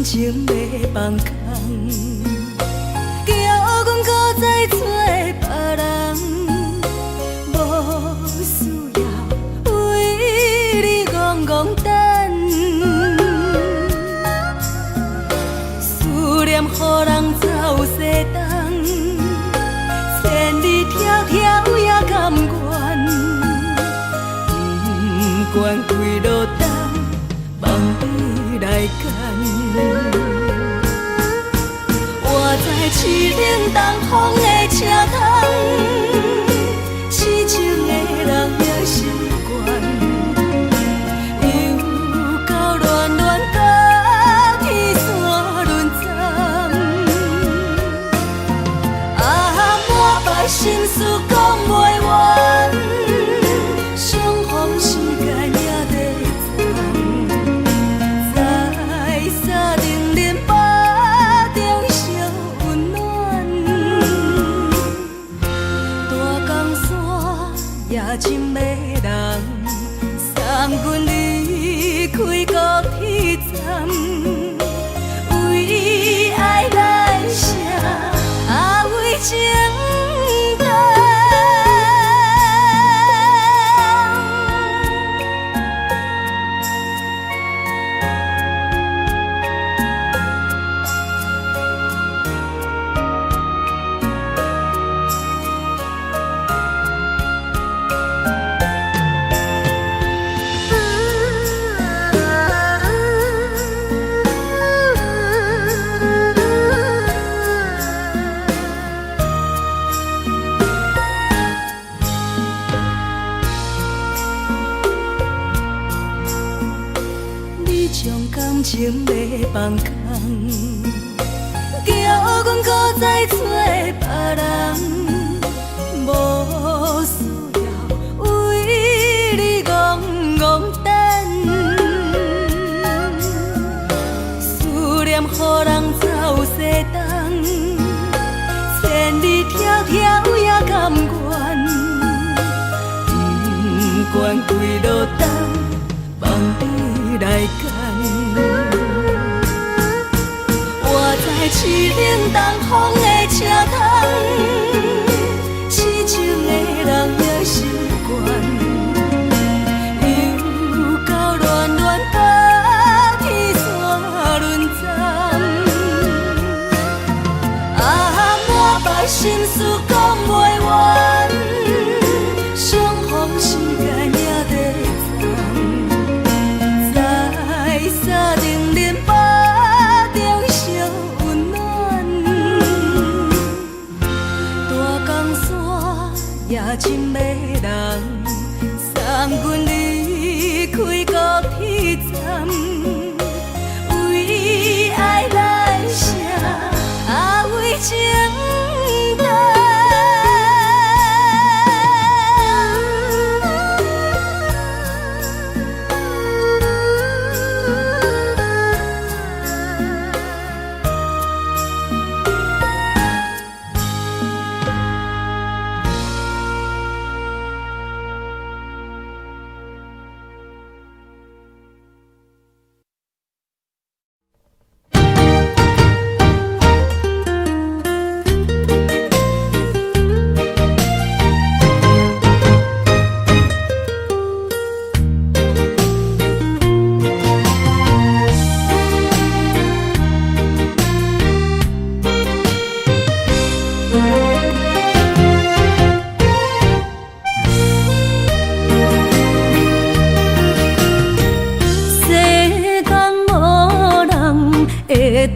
感情要放空，叫阮搁再找别人，无需要为你戆戆等，思念予人走西东，千里迢迢也甘愿，不管几路灯，望你来牵。我在市顶东风的车窗，痴情的人也习惯，又到恋恋甲天山论战，满腹心事讲袂完，相逢时间也在藏，在沙定林巴中烧温暖，大江山也真迷人，送阮离开高铁站，为爱来写为情。感情要放空，叫阮搁再找别人，无需要为你戆戆等，思念予人走西东，千里迢迢也甘愿，不管几路灯，望你来牵。我在市顶东风的车窗，痴情的人也习惯，又到恋恋甲天山论战，满腹心事讲袂完，相逢时间也在藏，在沙定林巴中烧温暖，大江山也真迷人，送阮离开高铁站，为爱来写为情等。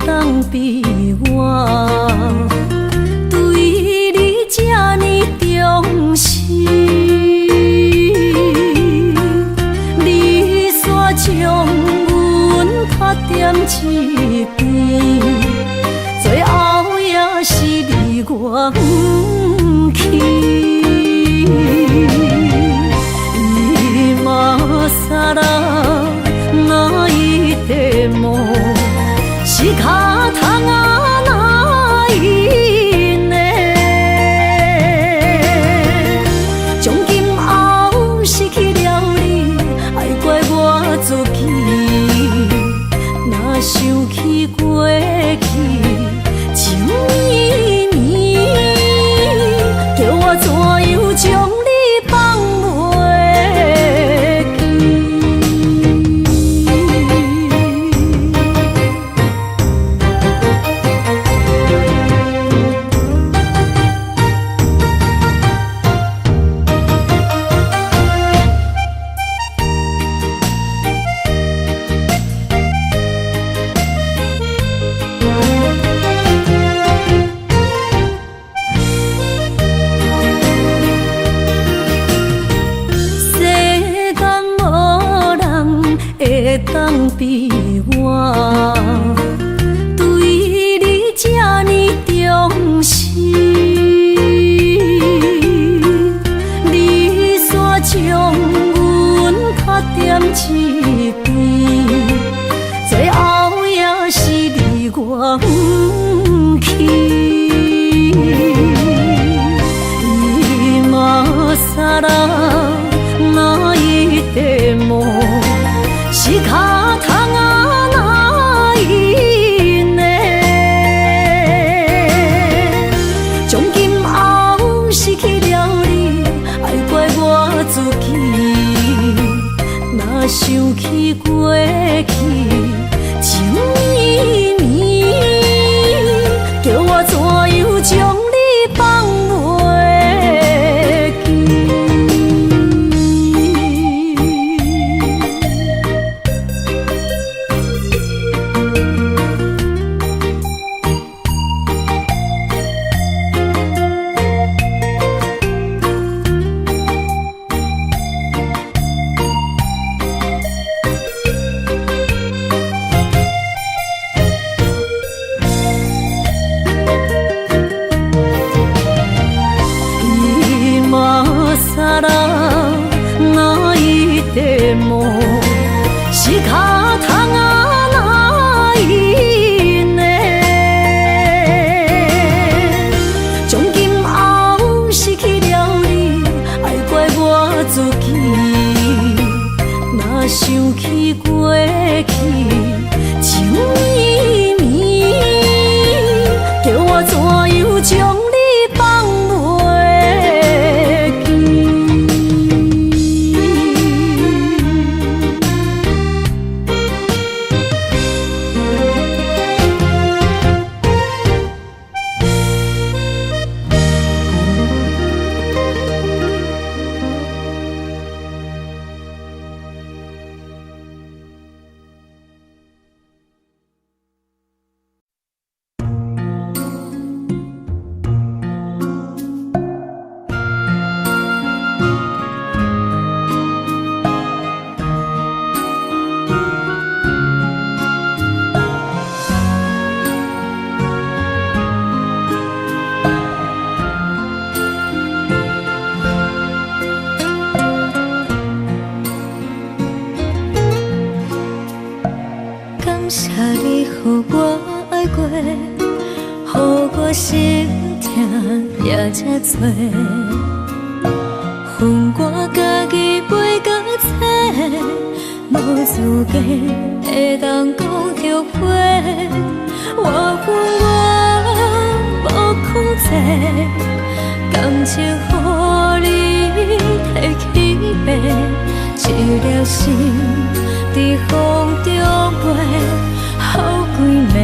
当比我对你这呢重视，你煞将阮拍点一边，最后也是你我不去。今さら泣いても仕方がら泣いても仕方がないね。从今后失去了你，爱怪我自己。若想起过去情绵绵，叫我怎样将你放袂记？さら泣いても仕方がないね。从今后失去了你，爱怪我自己。若想起过去情绵绵，叫我怎样将你放袂记？感谢你，予我爱过，予我心痛也这多。恨我家己袂到切，无资格会当讲后悔。我恨我无控制，感情予你摕去卖，一条心在风中飞，好几暝。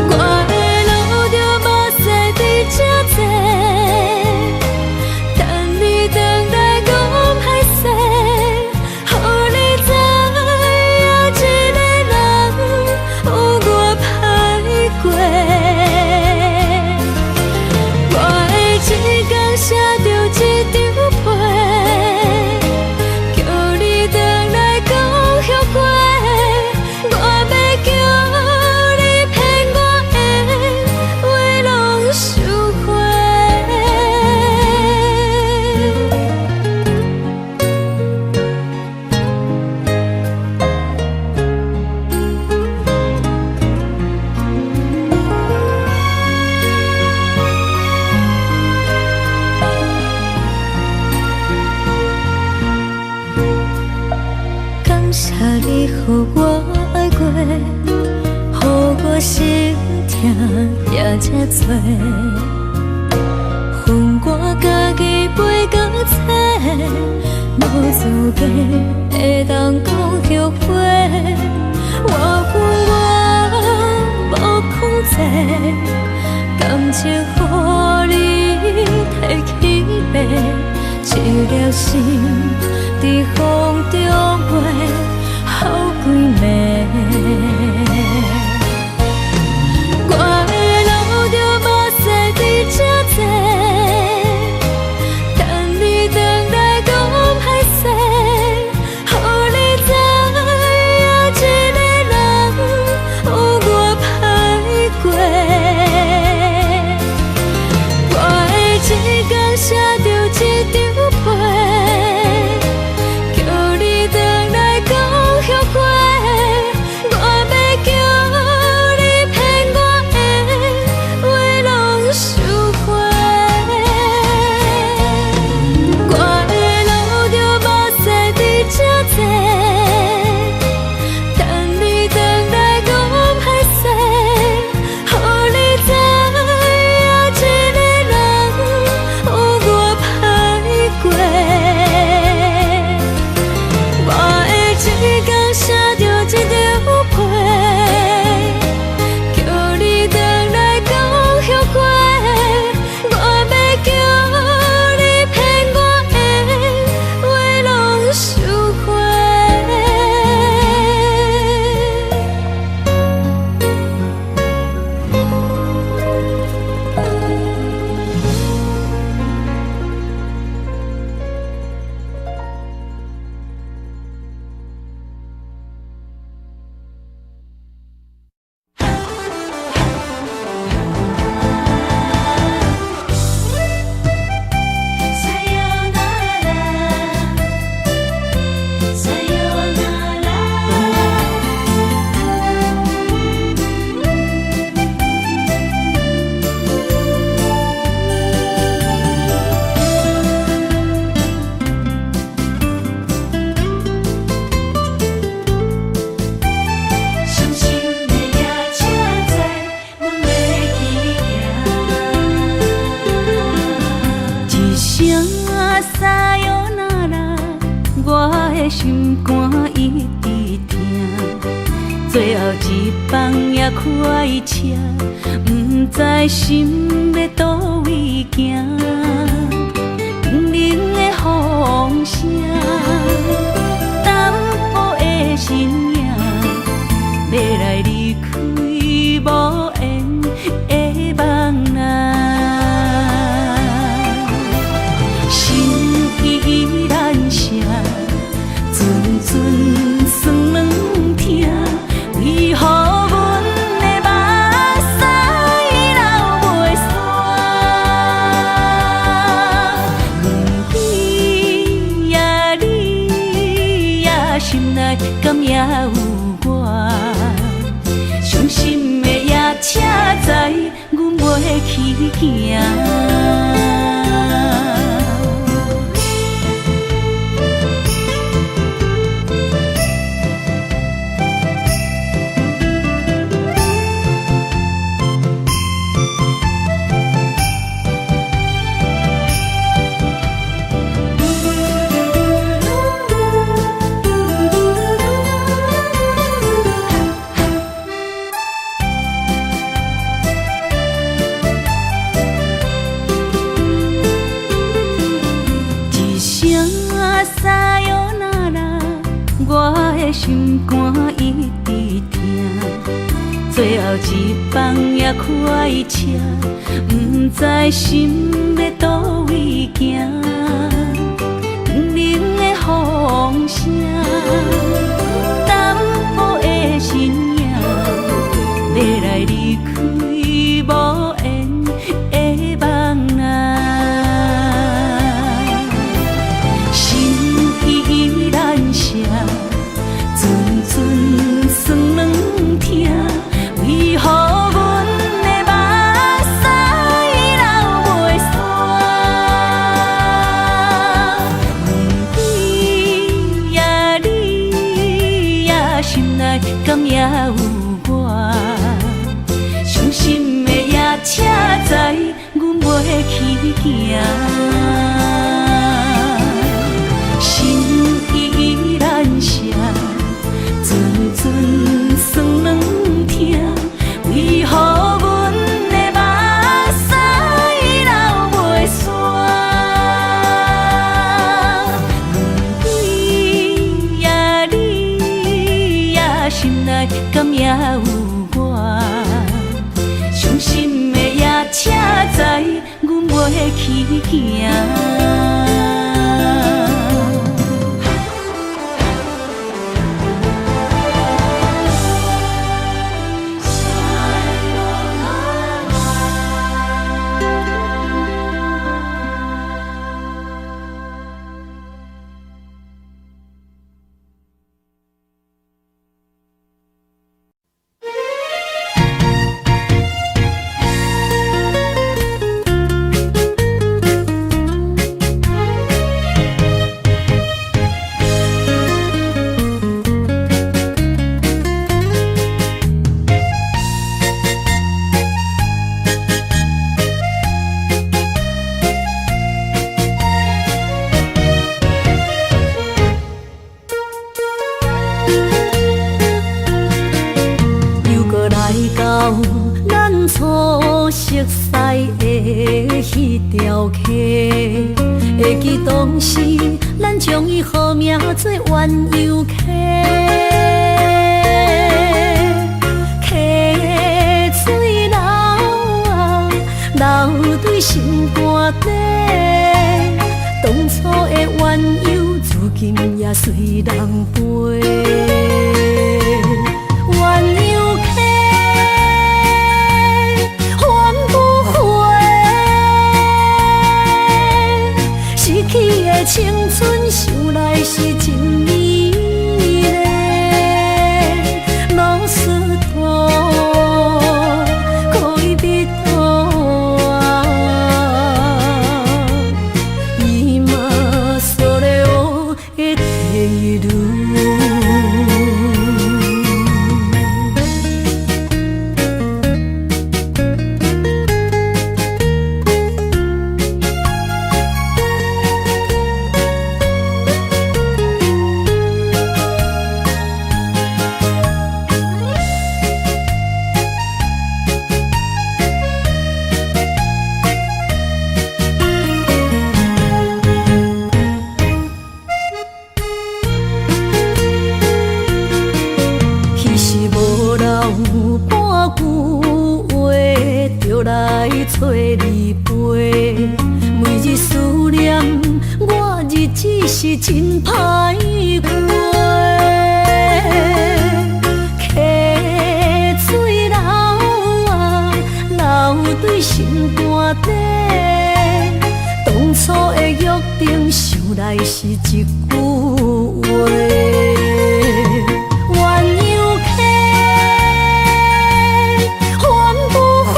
我的路着目屎在这多，等你回来讲歹势，予你知影一个人有我歹过。我的一天写着一张被。你予我爱过，予我心痛也这多。恨我家己袂到切，无资格会当讲后悔。我恨我无控制，感情予你摕去卖，一条心在风中飞。好几暝，我的路着目屎在这多，等你回来讲歹势，予你知影一个人有我歹过。我的一天写着一张被。叫你回来讲后悔，我要。的心肝一直疼，最后一放也开车，不知心要倒位行。冷冷的风声，淡薄的身影，要来离开无缘的梦啊。心依然声，阵阵酸软疼，为何阮的目屎流袂煞？不知呀你呀心内敢也有我？伤心的夜车载，阮袂去行。心肝一直疼，最后一放也开车，不知心要倒位行。冷冷的风声，淡薄的身影，要来离开无缘的梦啊。心依然声。阵阵酸软疼，为何阮的目屎流袂煞？不知呀你呀心内敢也有我？伤心的夜车载，阮袂去行。心依然声。阵阵酸软疼，为何阮的目屎流袂煞？不知呀你呀心内敢也有我？伤心的夜车载，阮袂去行。会记当时，咱将伊号名做鸳鸯溪，溪水流啊，流对心肝底。当初的鸳鸯，如今也随人飞。鸳鸯溪。青春想来是真美丽，老师徒可以途啊，今嘛所了的地路。顶想来是一句话。鸳鸯客，换不回，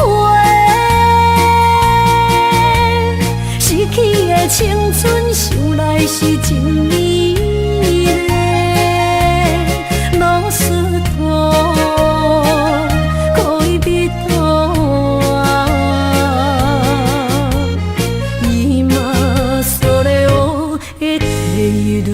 失去的青春想来是真美丽，老师徒可以比途啊，伊嘛所咧学的地路。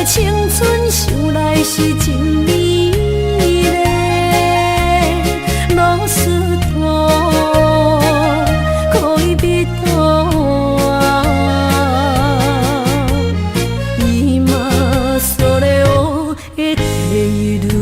青春想来是真美丽，老师徒可以比途啊，伊嘛所咧学的地路。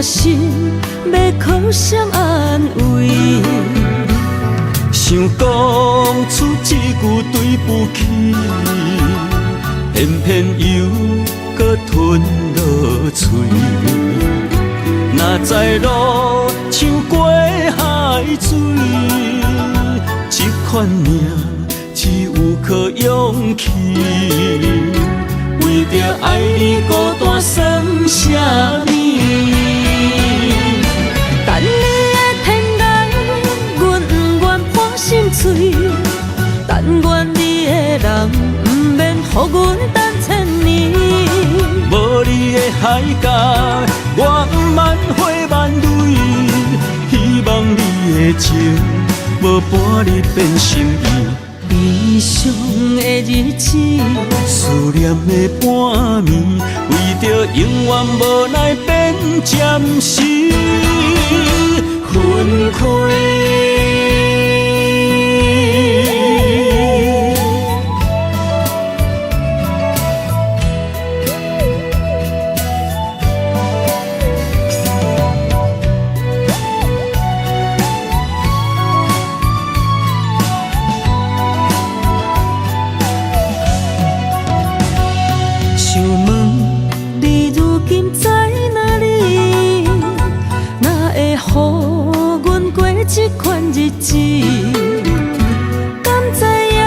心要靠谁安慰？想讲出一句对不起，偏偏又搁吞落嘴。若知路像过海水，这款命只有靠勇气。为着爱你孤单算什么？等你的天涯，阮不愿破心碎。但愿你的人，不免予阮等千年。无你的海角，我万花万蕊。希望你的情，无半日变心意。悲伤的日子，思念的半暝，为着永远无奈变暂时分开。这款日子，敢知影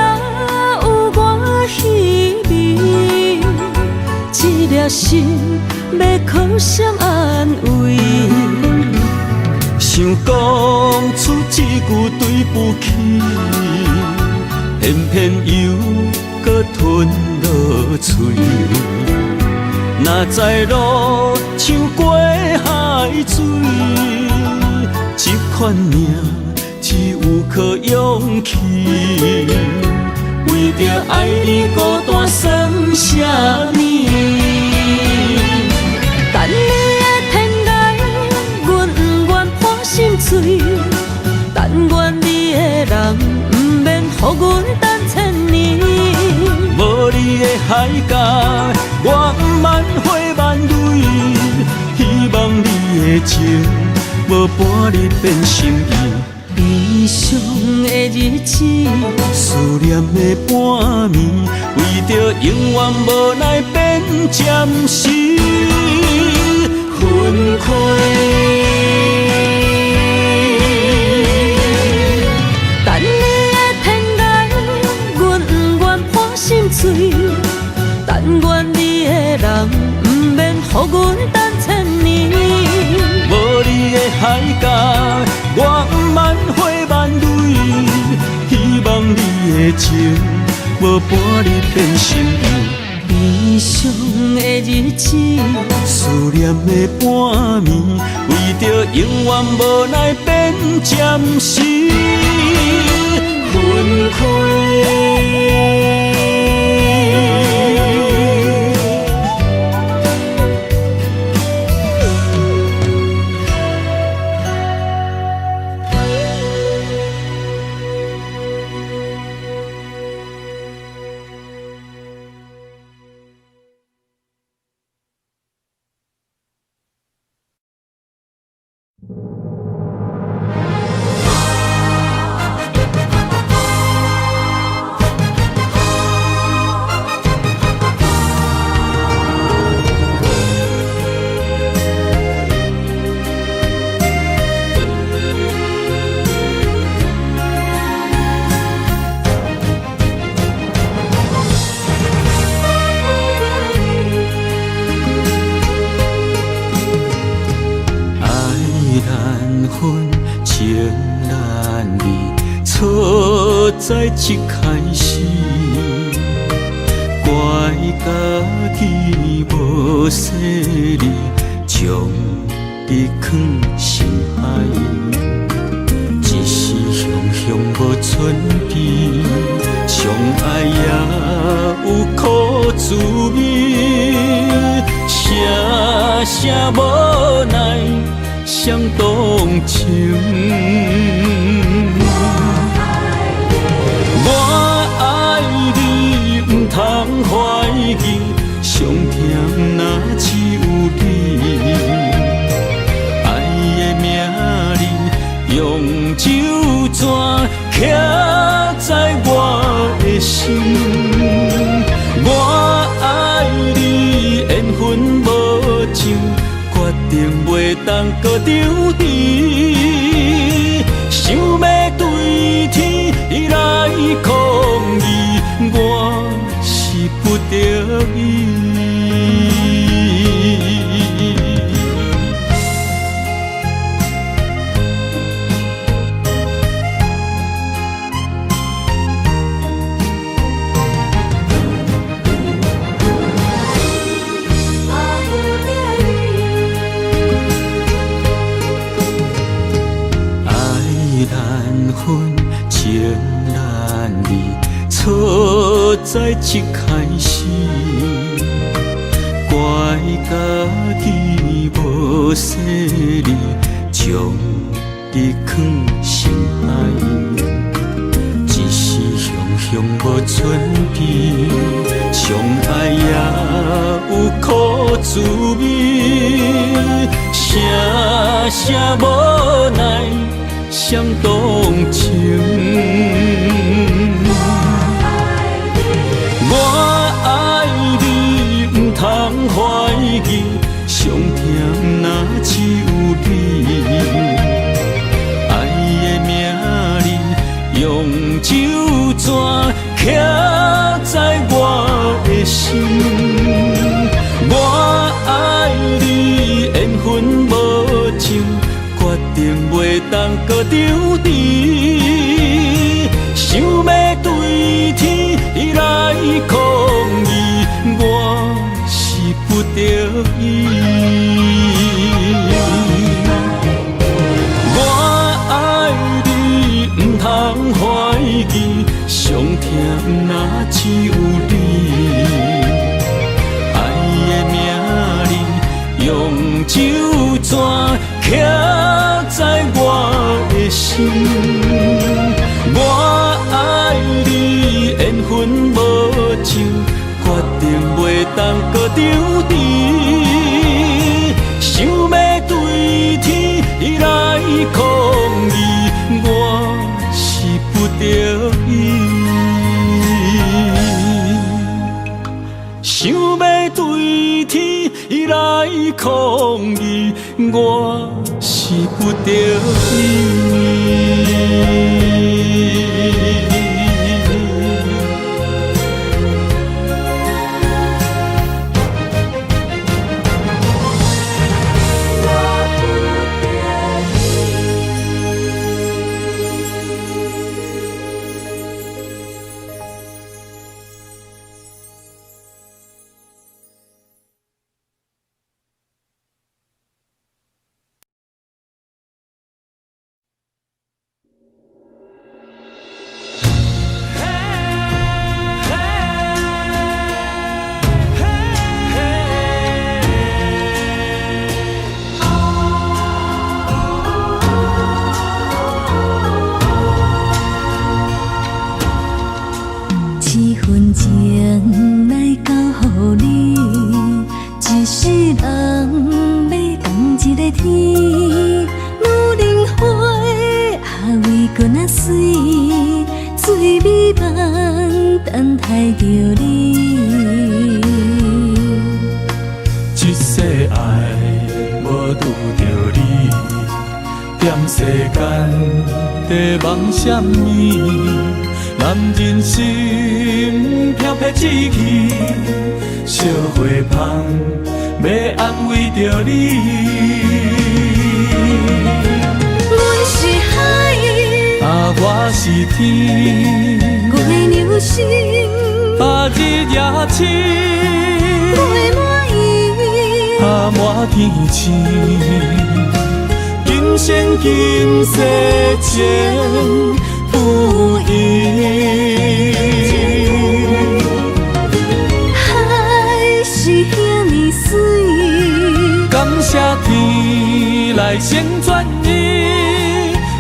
有我稀微？这颗心要靠谁安慰？想讲出一句对不起，偏偏又搁吞落嘴。若知路像过海水。这款命只有靠勇气，为着爱你孤单算什么？等你的天涯，阮不愿破心碎。但愿你的人，不免予阮等千年。无你的海角，我万花万蕊，希望你的情无半日变心意。悲伤的日子，思念的半暝，为着永远无奈变暂时分开。等你的天涯，阮不愿破心碎。但愿你的人，不免予阮等千年。无你的海角，我万花万蕊，希望你的情无半日变心意。悲伤的日子，思念的半暝，为着永远无奈变暂时分开。在一开始，怪家己无细腻，将你藏心海。一时雄雄无存边，相爱也有苦滋味，声声无奈伤动情。通怀疑，上甜若只有你。爱的名字用酒泉刻在我的心。我爱你，缘分无尽，决定袂当搁丢你。想要对天来抗议，我不得已。爱难分，情难离。错在一开始，怪家己无细腻，将你藏心海。一时雄雄无存边，相爱也有苦滋味，声声无奈伤动情。我爱你，不通怀疑，上甜若只有你。爱的名字用酒泉刻在我的心。我爱你，缘分无尽，决定袂当搁丢你。想要对天来抗议，我是不得已。我爱你，不通怀疑，上甜若只有你。爱的名字用酒泉刻在我的心。我爱你，缘分无尽，决定袂当搁张甜。想要对天来抗议，我是不得已。想要对天来抗议，我是不得已。什么？男人心飘撇志气，小花香要安慰着你。阮是海，我是天，我的牛心，日夜深，我的满意，满天星。今生今世情不移，海是遐尼水，感谢天来成全伊，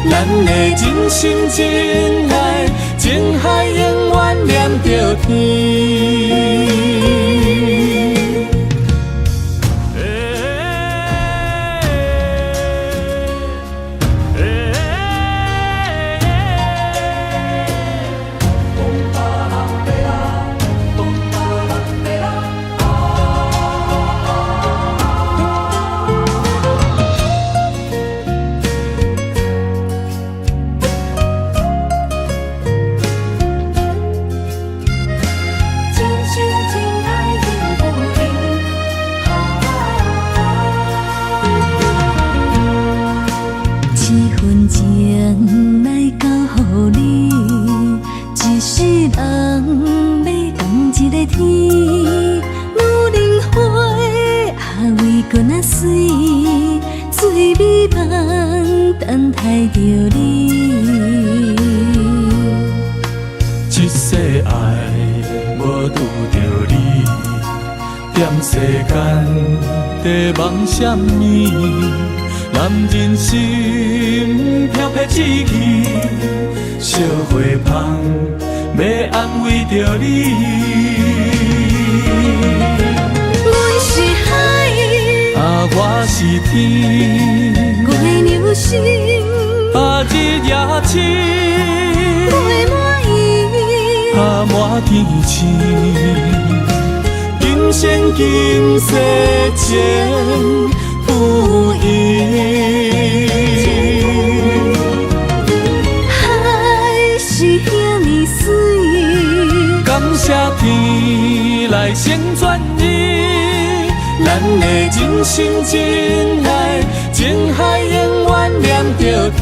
咱的真心真爱，情海永远念着天。梦什么？男人心飘撇志气，小花香要安慰着你。阮是海，我是天，我的牛心，日夜深，我的满意，满天星。今生今世情不移，海是遐尼水，感谢天来成全伊，咱的真心真爱，情海永远念着天。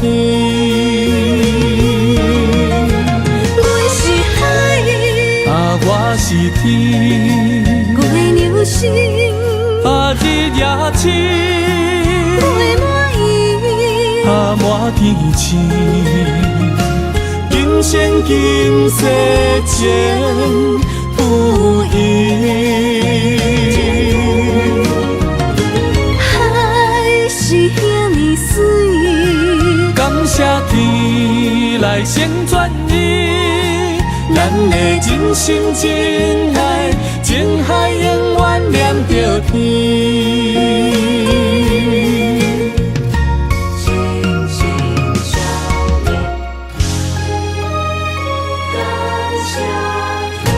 阮是海，我是天。心，日夜深，我的满意，满天星。今生今世情不移，海是遐尼水，感谢天来成全伊，咱的真心真爱，情海心心相印，感谢天。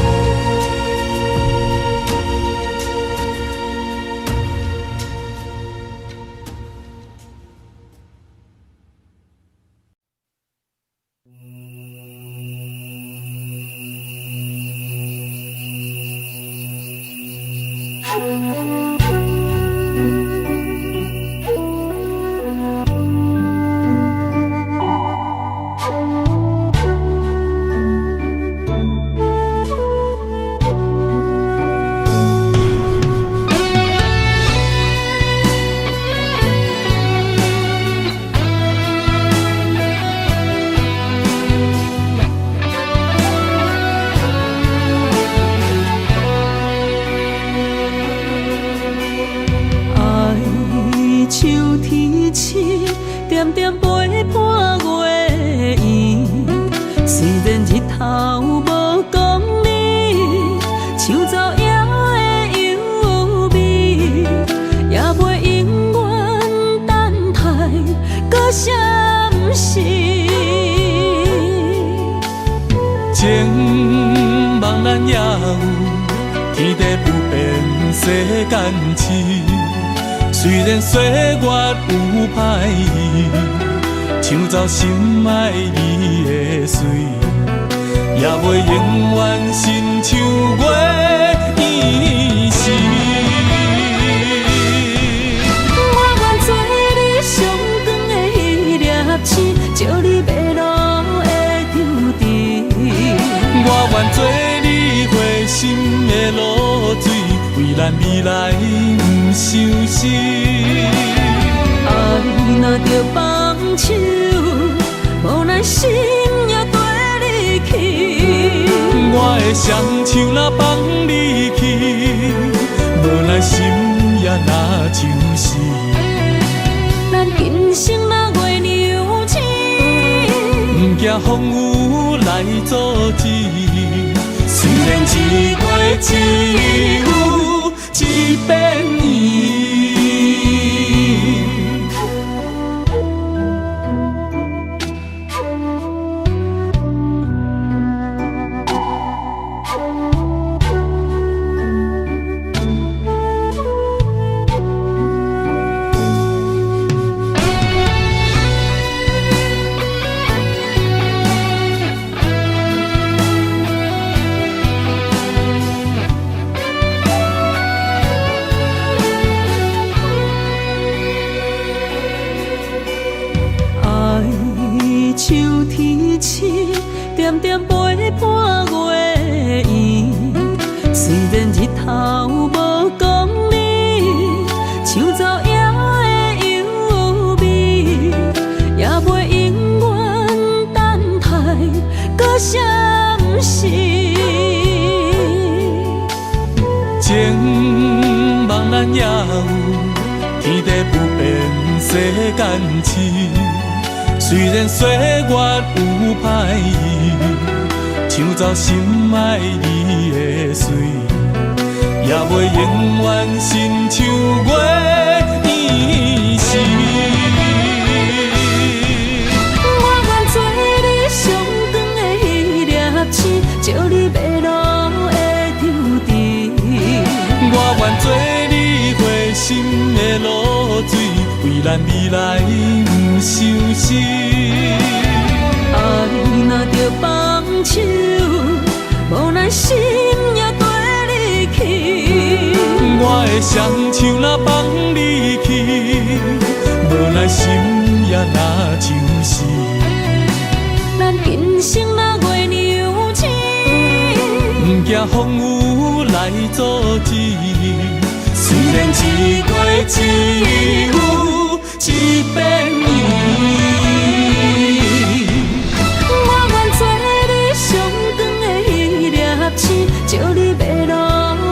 秋天起，点点陪伴月圆。虽然日头无讲理，像走夜的优美，也袂永远等待搁闪烁。情茫然也有，天地不变，世间市。虽然岁月有歹意，抢走心爱你的水，也袂永远亲像月依时。我愿做你上长的迄粒星，照你迷路的丢滴。我愿做你回心的露水，为咱未来不伤心。爱若着放手，无奈心也跟你去。我的双手若放你去，无奈心也若像死。咱今生若月娘星，不惊风雨来阻止。虽然一月只有一遍年。秋天起，点点陪伴月圆。虽然日头无讲理，像走夜的优美，也袂永远等待搁闪烁。情茫然也有，天地不变，世间市。虽然岁月有歹意，抢走心爱你的水，也袂永远亲像月依时。我愿做你上长的迄粒星，照你迷路的丢滴。我愿做你回心的露水，为咱未来不伤心。爱若着放手，无奈心也跟你去。我的双手若放你去，无奈心也若像死。咱今生若月娘星，不惊风雨来阻止。虽然一月只有一遍年。我愿做你上长的迄粒星，照你迷路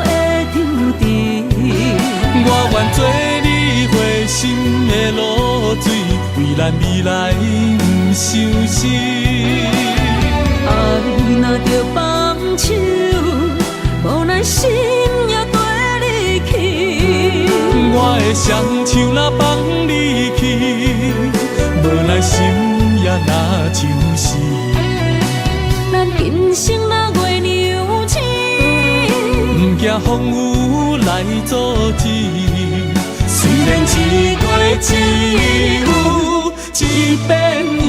的丢滴。我愿做你回心的露水，为咱未来不伤心。爱若着放手，无奈心也跟你去。我的双手若放你去，无奈心也若就死。咱今生若月娘星，不惊风雨来阻止。虽然一月只有一遍圆。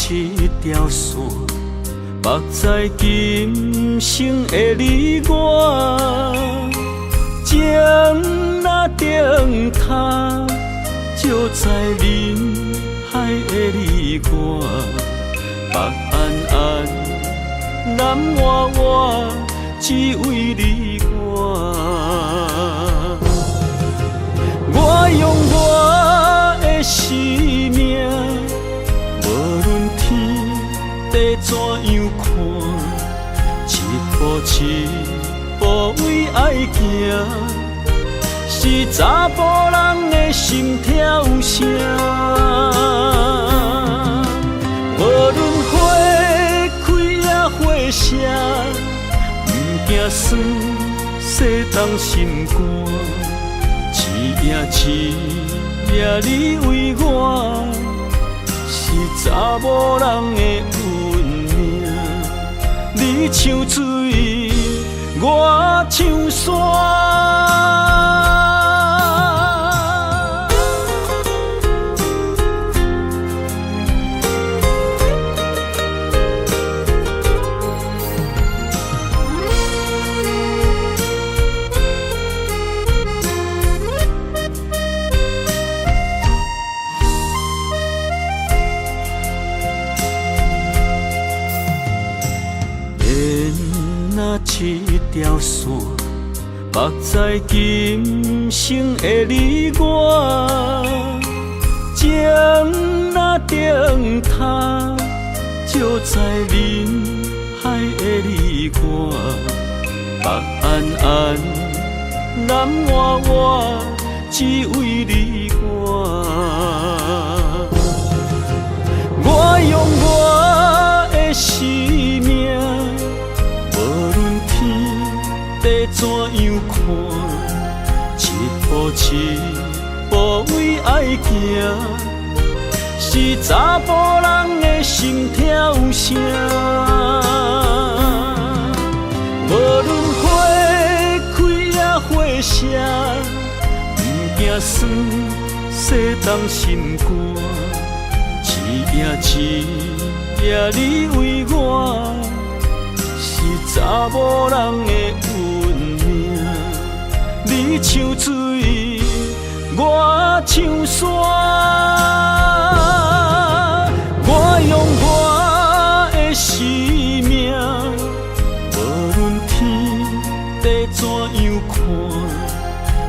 一条线，目在今生的你我，情若顶塔，就在人海的你我，北安安，南弯弯，只为你我。我用我的生命。地怎样看？一步一步为爱行，是查甫人的心跳声。无论花开也花谢，不惊酸洗冻心肝。一夜你为我。是查某人的运命，你像水，我像山。一条线，目在今生的你我，情若顶塔，就在人海的你我，北安安，南弯弯，只为你我。我用我的生命。地怎样看？一步一步为爱行，是查甫人的心跳声。无论花开也花谢，不惊酸洗冻心肝。一夜你为我。是查某人的运命，你像水，我像山。我用我的生命，无论天地怎样看，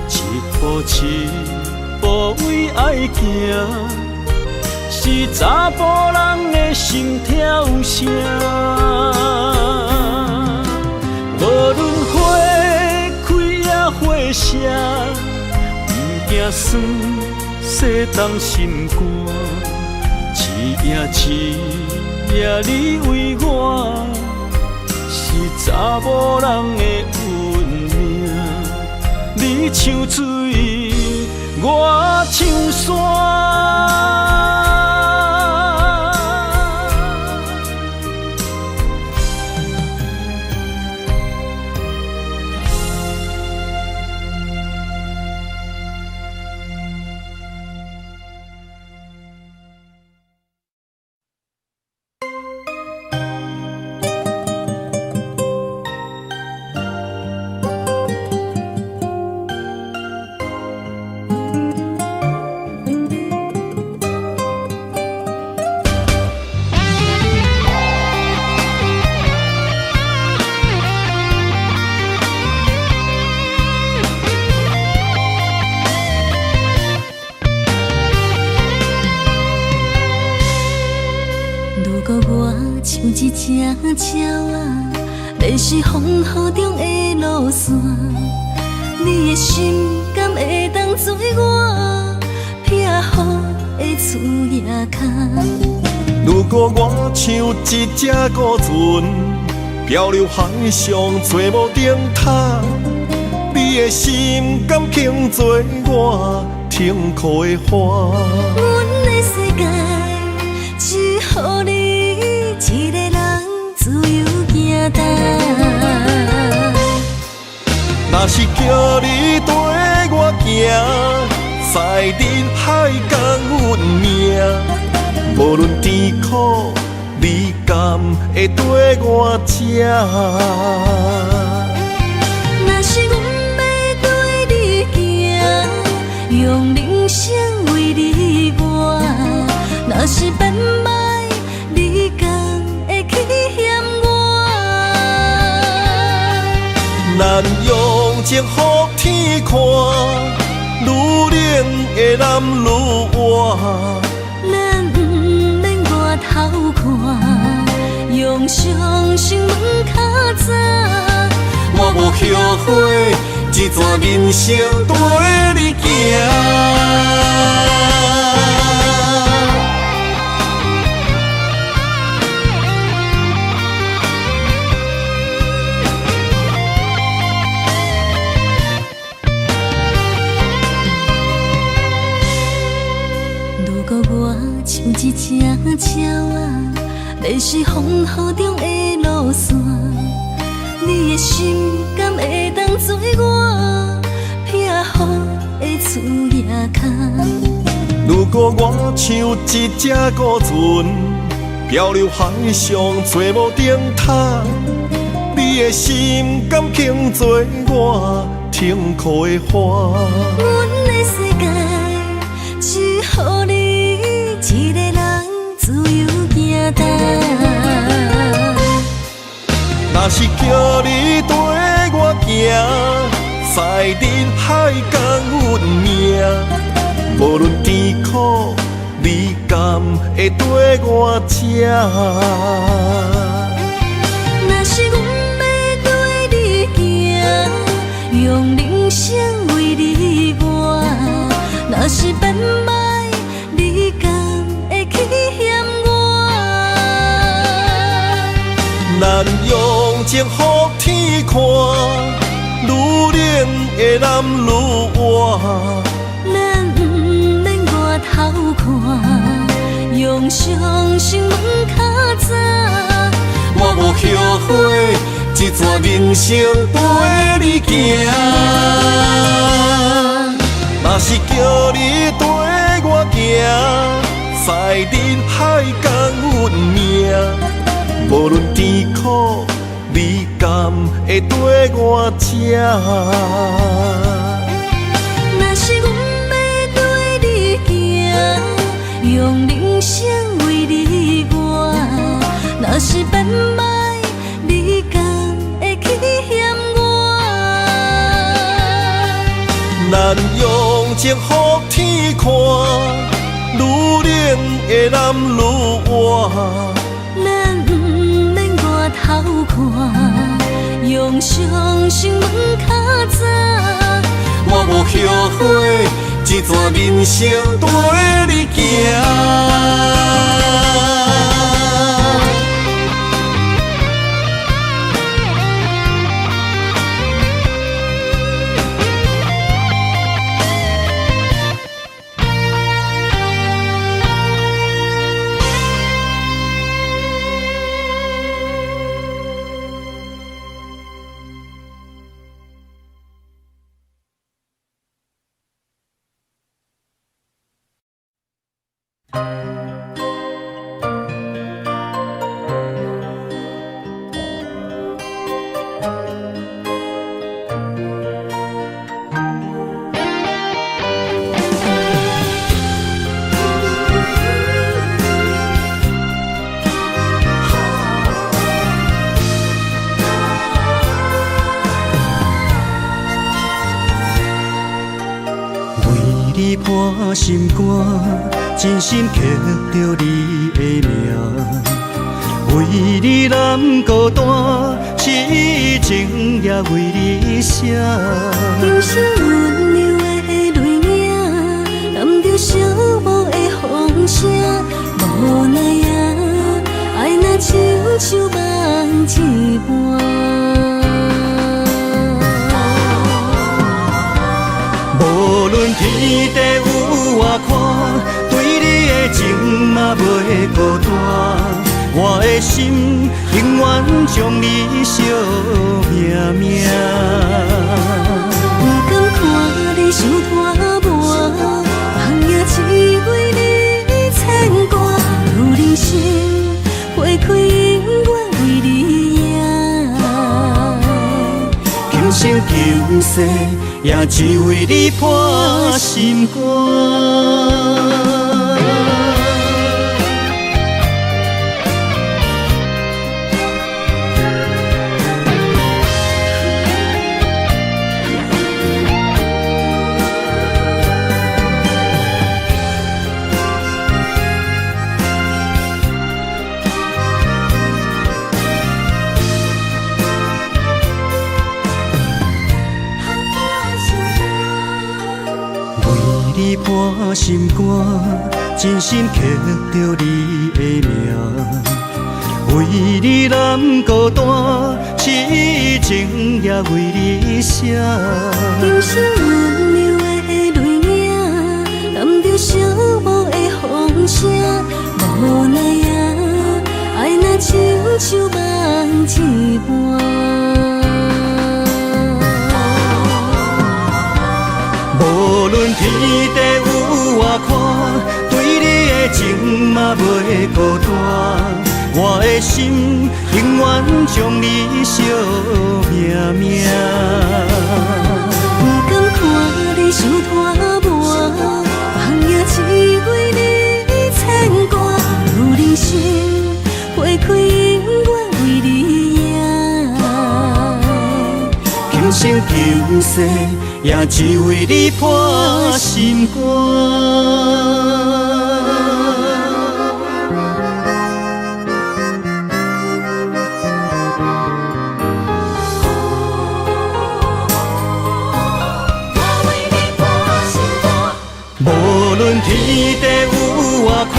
一步一步为爱行，是查甫人的心跳声。无论花开也花谢，不惊酸洗冻心肝。一夜你为我，是查某人的运命。你像水，我像山。一只鸟啊，迷失风雨中的路线。你的心敢会当做我撇予的厝野空？如果我像一只孤船，漂流海上找无顶塔，你的心敢肯做我停靠的花？阮的世界只予你一个人自由行动。若是叫你跟我行，在人海共阮命。无论甜苦，你敢会跟我吃？若是阮要对你行，用人生为你活。若是变歹，你敢会去嫌我？咱用情予天看，愈冷的男愈活。偷看，用双心门较早。我无后悔，一段人生跟你行。如果我像一只鸟啊，迷失风雨中的路线，你的心敢会当做我撇予的厝野空？如果我像一只孤船，漂流海上找无顶塔，你的心敢肯做我停靠的花？阮的世界只予你一个人自由行动。若是叫你跟我行，在人海共阮命。无论甜苦，你敢会跟我吃？若是阮要对你行，用人生为你活。若是变歹，你敢会去嫌我？咱用情予天看，愈冷的男愈活。咱不免外头看，用双心门较早。我无后悔，一段人生跟你行。若是叫你跟我行，在人海共阮命。无论甜苦，你敢会跟我吃？若是阮要对你行，用人生为你活。若是变歹，你敢会去嫌我？咱用情予天看，愈冷的男愈活。咱不免外头看，用双心门较早。我无后悔，一段人生跟你行。你破心肝，真心刻着你的名。为你难孤单，痴情也为你写。人生温柔的泪影，染着寂寞的风声。无奈啊，爱若亲像梦一半。无论天地有外宽，对你的情嘛袂孤单。我的心永远将你惜命命。不甘看你受拖磨，梦也只为你牵挂。有人生花开永远为你赢，今生今世也只为你破心肝。你破心肝，真心刻着你的名。为你难孤单，痴情也为你写。人生温柔的泪影，染着寂寞的风声。无奈啊，爱若亲像梦一半。无论天地有外宽，对你的情嘛袂孤单。我的心永远将你惜命命。不甘看你受拖磨，梦也只为你牵挂。有人生花开永远为你赢，今生今世也只为你破心肝。无论天地有外宽，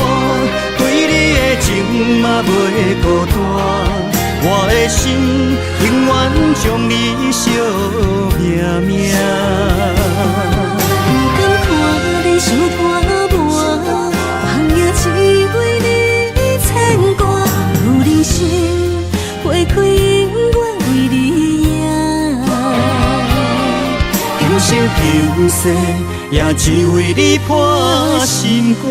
对你的情嘛袂孤单。我的心永远将你惜命命。不甘看你受拖磨，梦也只为你牵挂。有人生花开永远为你赢，今生今世也只为你破心肝。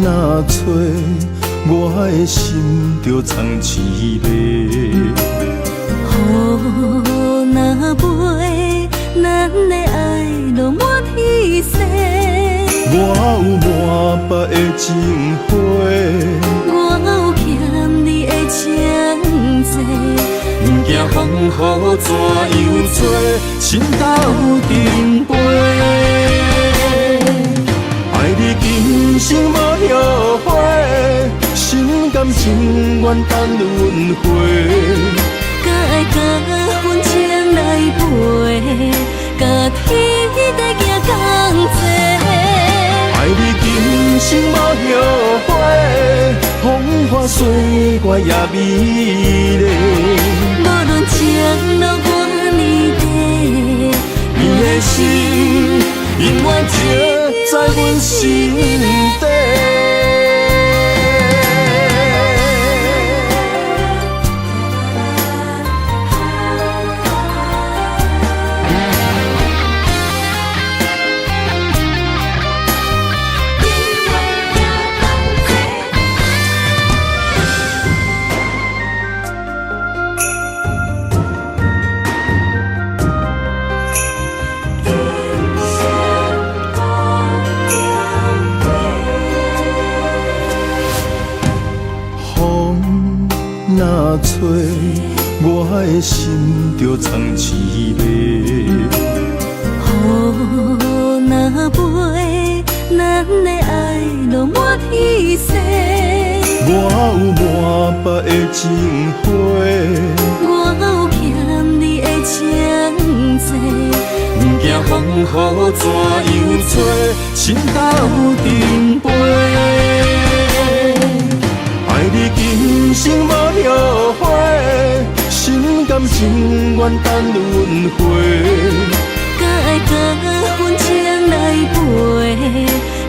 若吹，我的心就藏滋味。雨若飞，咱的爱落满天星。我有满腹的情花，我有欠你的情债。不惊风雨怎样做，心斗阵飞。爱你今生无后悔，心甘情愿等轮回。甲爱甲阮情来陪，甲天地行同齐。爱你今生无后悔，风花雪月也美丽。无论前路偌呢短，你的阮心底。若吹，我的心就藏滋味。雨若飞，咱的爱落满天星。我有满腹的情花，我有欠你的情债。不惊风雨怎样吹，心斗阵飞。爱你今生无后悔，心甘情愿等轮回。甲爱甲阮情来陪，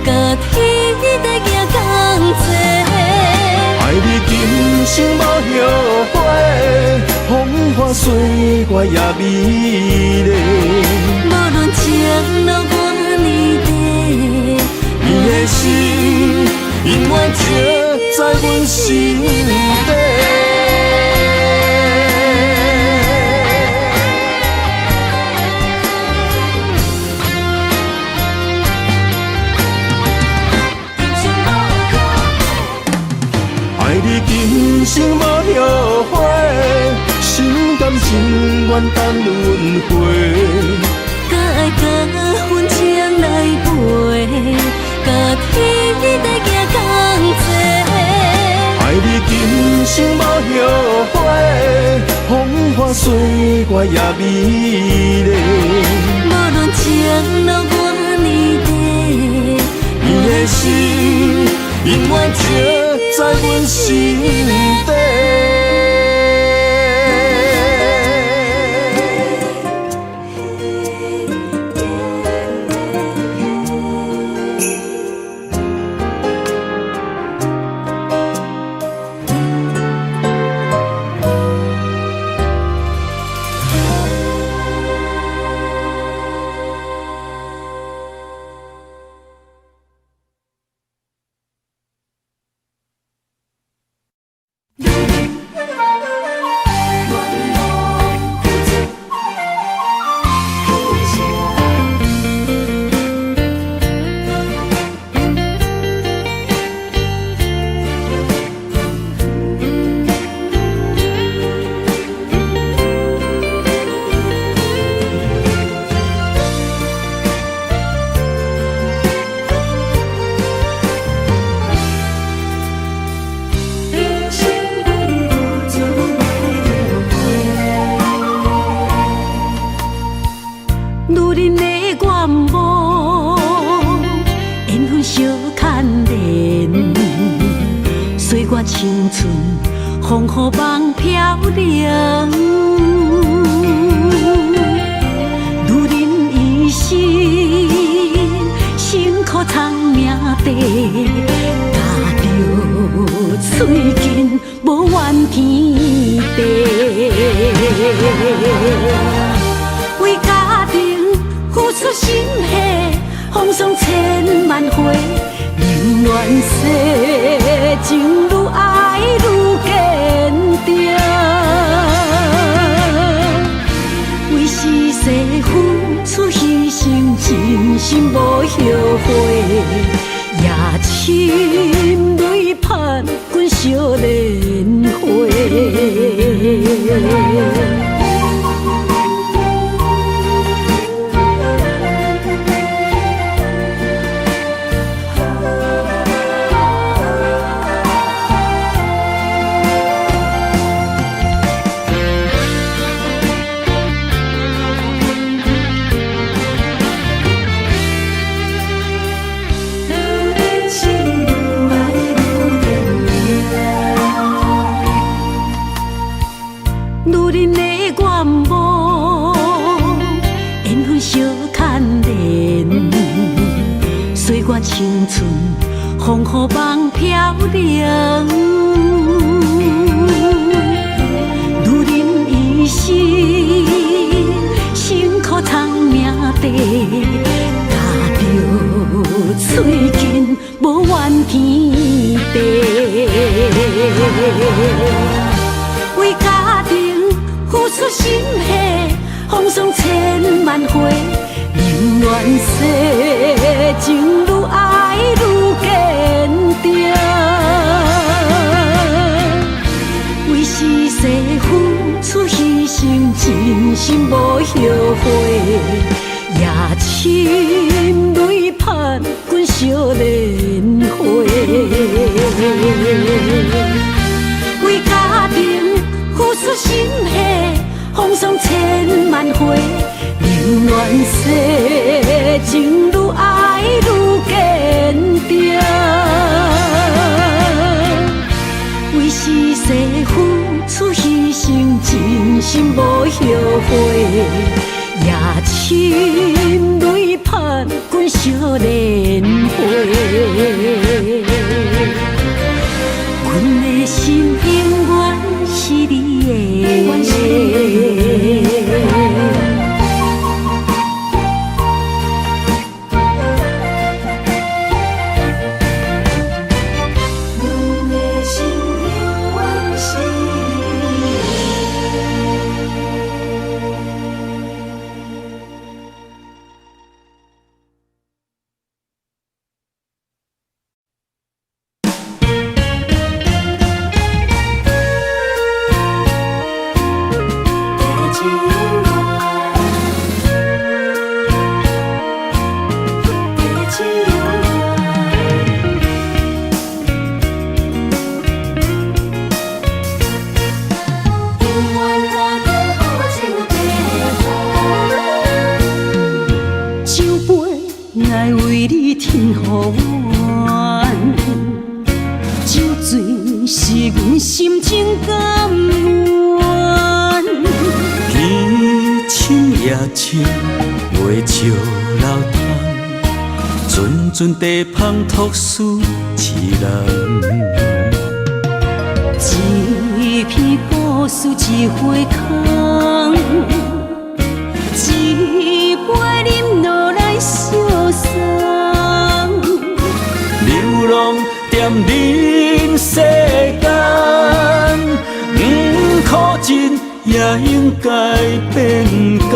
甲天地行同齐。爱你今生无后悔，风花雪月也美丽。无论情路偌呢短，你的心永远刻在阮心底。爱你今生无后悔，心甘情愿等轮回。甲爱甲阮情来陪，甲天地行同齐。爱你今生无后悔，风花雪月也美丽。无论情路偌呢短，你的心永远刻在阮心底。青春风雨梦飘零，女人一生辛苦藏命地，踏着嘴筋无怨天地，为家庭付出心血，风霜千万回。宁愿世情愈爱愈坚定，为是世付出牺牲，真心无后悔，也深泪盼阮少年花。段青春，风雨梦飘零。如人一生，辛苦偿命地，踏着嘴筋无怨天地。为家庭付出心血，风霜千万回，宁愿世情愈爱愈坚定。为是世付出牺牲，真心无后悔，夜深泪盼阮少年花。为家庭付出心血，风霜千万回，宁愿世情愈爱愈坚定。为是世付出牺牲，真心无后悔，夜深泪盼阮少年花。阮的心永远是你的。阵地芳托书痴人，一片故事一花空，一杯饮落来相送。流浪踮人世间，苦尽也应该变甘。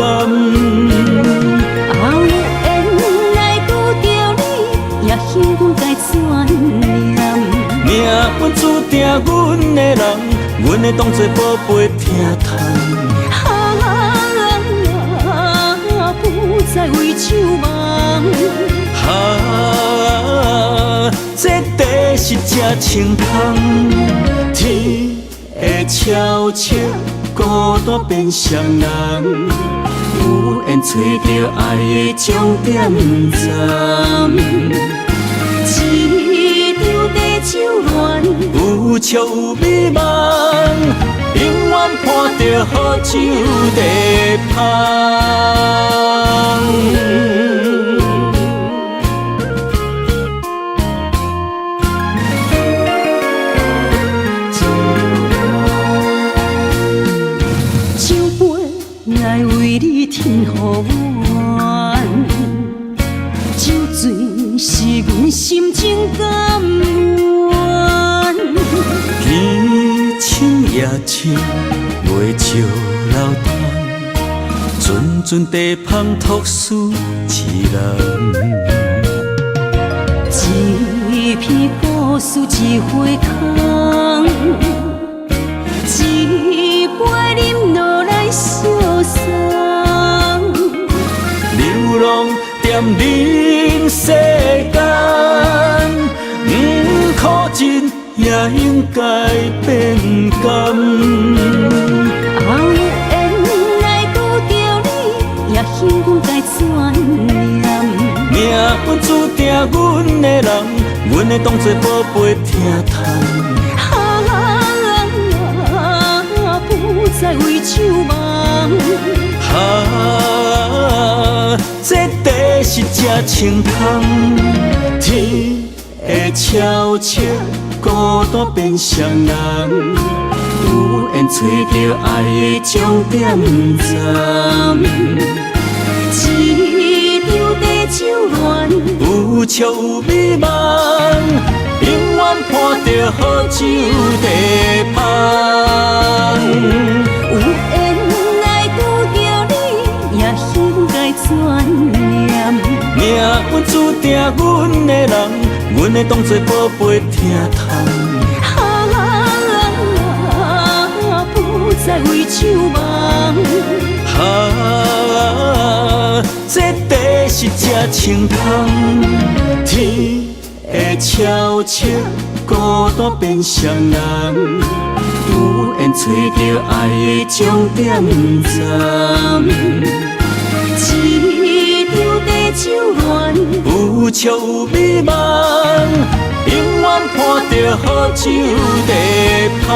幸运该怎念？命运注定阮的人，阮会当作宝贝疼痛。不再为酒梦。这地是真清空，天会悄悄孤单变双人，有缘找到爱的终点站。一场地酒恋，有笑有美梦，永远伴着好酒地芳。酒杯爱为你添予阮，酒醉。是阮心情甘愿，天深夜深，袂笑流淌，阵阵地芳托书痴人。一片故事一花空，一杯饮落来相送。流浪踮人世间，苦尽也应该变甘。有缘来拄着你，也幸运该怎念？命运注定阮的人，阮会当作宝贝疼痛。不再为酒梦。这地是真清芳，天会悄悄孤单变双人，有缘找到爱的终点站。一张地酒暖，有笑有美梦，永远伴着好酒地香。有缘来拄着你，也应该转念。命运注定阮的人，阮会当作宝贝疼痛。不再为酒梦。这地是这清芳，天会悄悄孤单变双人，有缘找到爱的终点站。一张地酒暖，有笑有美梦，永远伴着好酒地香。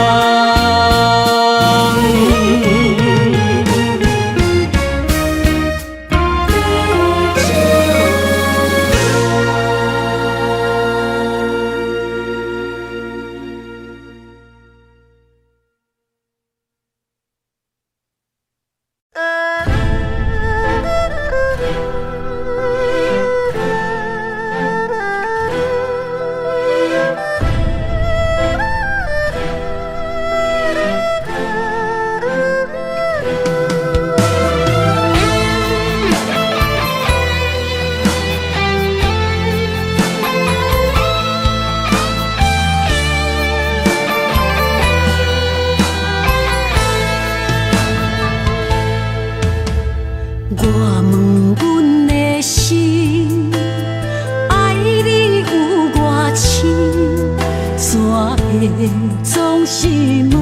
总是问，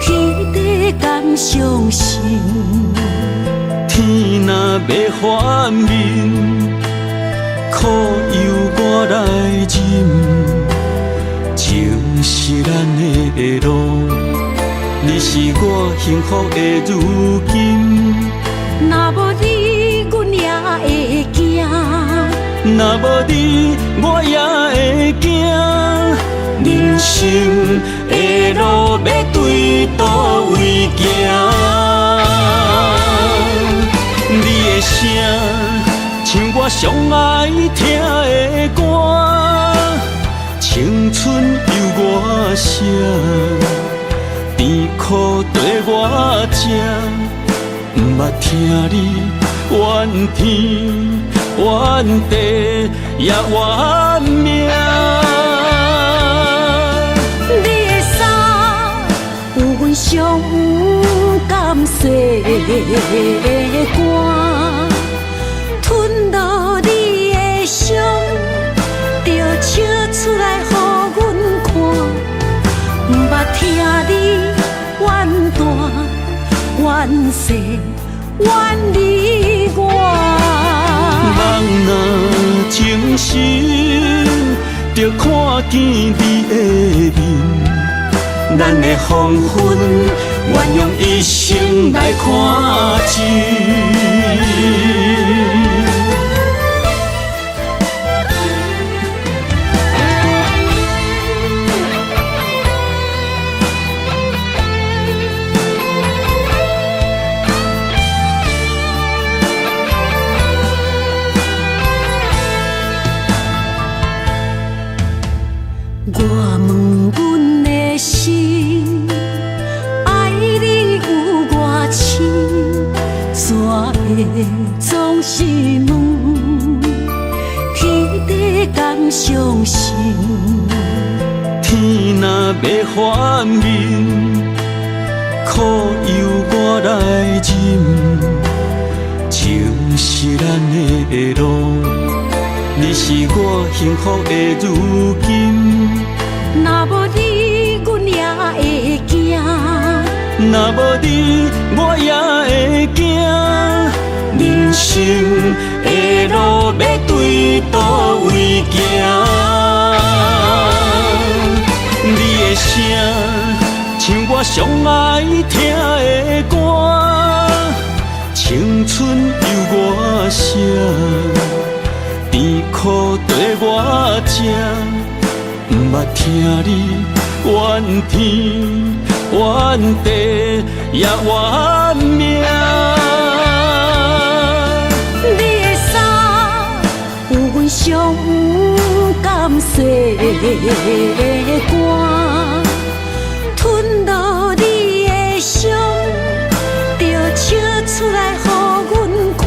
天地敢相信？天若要反面，苦由我来忍。情是咱的路，你是我幸福的如今。若无你，阮也会惊；若无你，我也会惊。人生的路要对倒位行？你的声像我上爱听的歌，青春由我写，甜苦对我吃，不捌听你怨天怨地也怨命。上甘细的歌，吞落你的伤，就笑出来予阮看。不捌听你怨大怨小怨你我。人若情深，就看见你的面。咱的黄昏，愿用一生来看尽。我问阮的心，爱你有偌深，怎会总是问，天地敢相信？天若要反面，苦由我来忍。情是咱的路，你是我幸福的如今。若无你，阮也会惊；若无你，我也会惊。人生的路要对倒位行？你的声像我上爱听的歌，青春由我声，甜苦对我吃，毋捌听你怨天怨地也怨命。你的衫有阮上有感细的汗，吞落你的伤，就笑出来予阮看。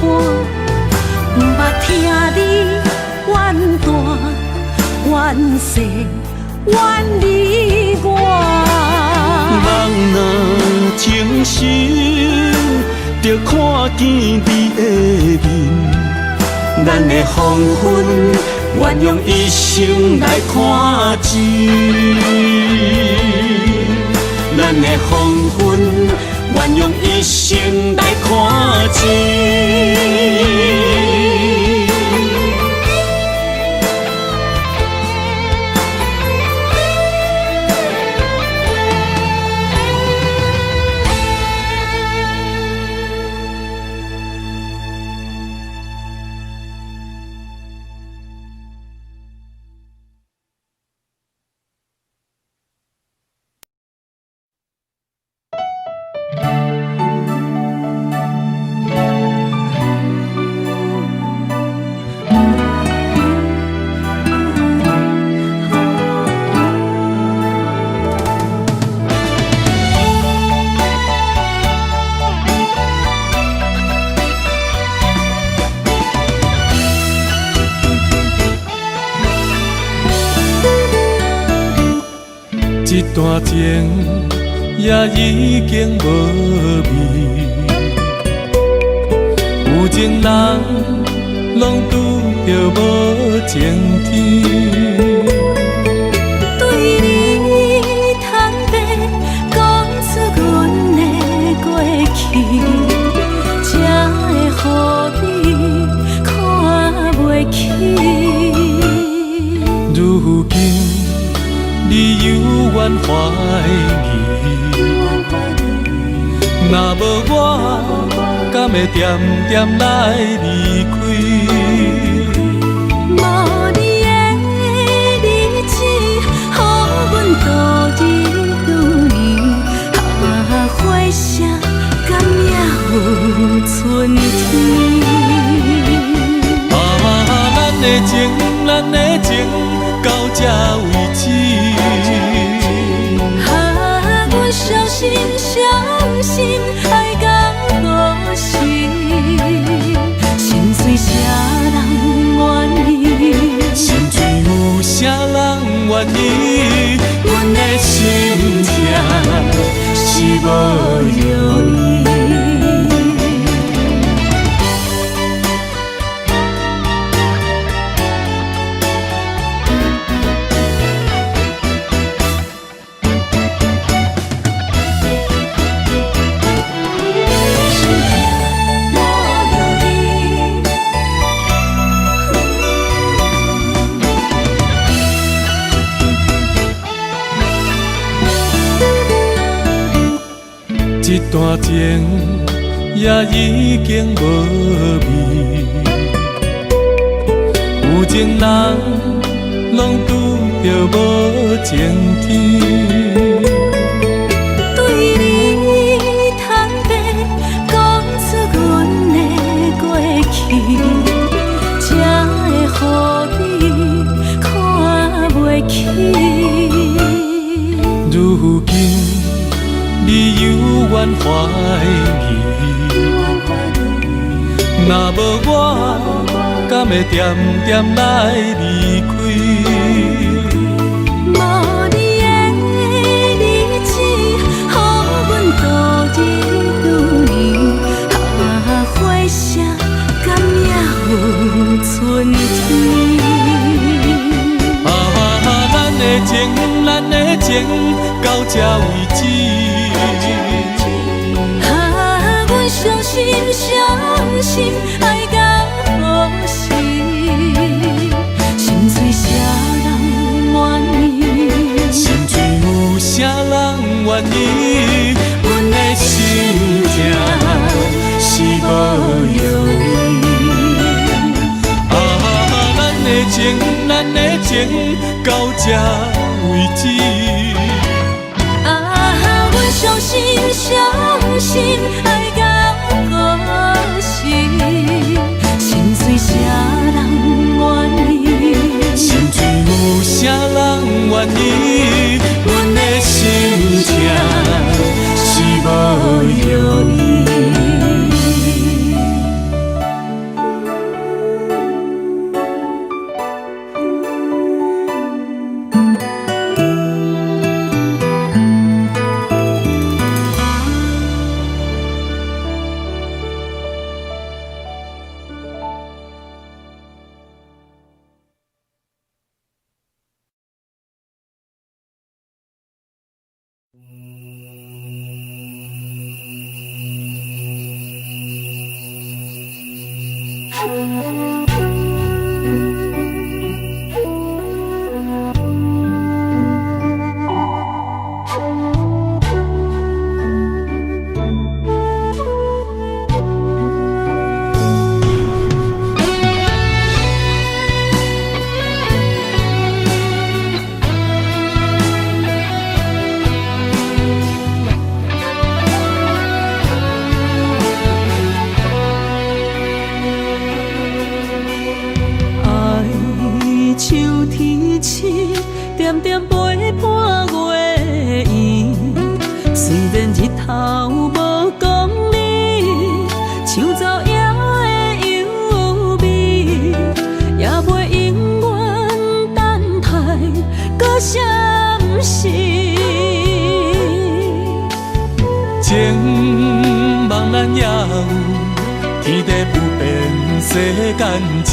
毋捌听你怨大怨细怨你我。人若情深，就看见你的面。咱的黄昏，愿用一生来看尽。咱的黄昏，愿用一生来看尽。一段情也已经无味，有情人拢拄着无情天。对你坦白讲出阮的过去，才会予你看袂起。如今你犹原怀疑，若无我，敢会点点来离开？无你的日子，予阮度日如年，花谢甘也有春天。咱的情，咱的情，到这为止。阮伤心伤心，爱到何时？心碎啥人愿意？心碎有啥人愿意？阮的心痛是无容易。一段情也已经无味，有情人拢拄着无情天。对你坦白讲出阮的过去，才会予你看袂起。如今你犹原怀疑，若无我，敢会点点来离开？无你的日子，予阮度日如年，花谢甘也有春天。咱的情，咱的情，到这为止。阮伤心伤心，爱到何时？心碎啥人愿意？心碎有啥人愿意？阮的心痛是无容易。情，咱的情到这为止。啊，阮相信，相信爱到故事，心碎啥人愿意？心碎有啥人愿意？阮的心情是无药医。情茫然也有天地不变世间事，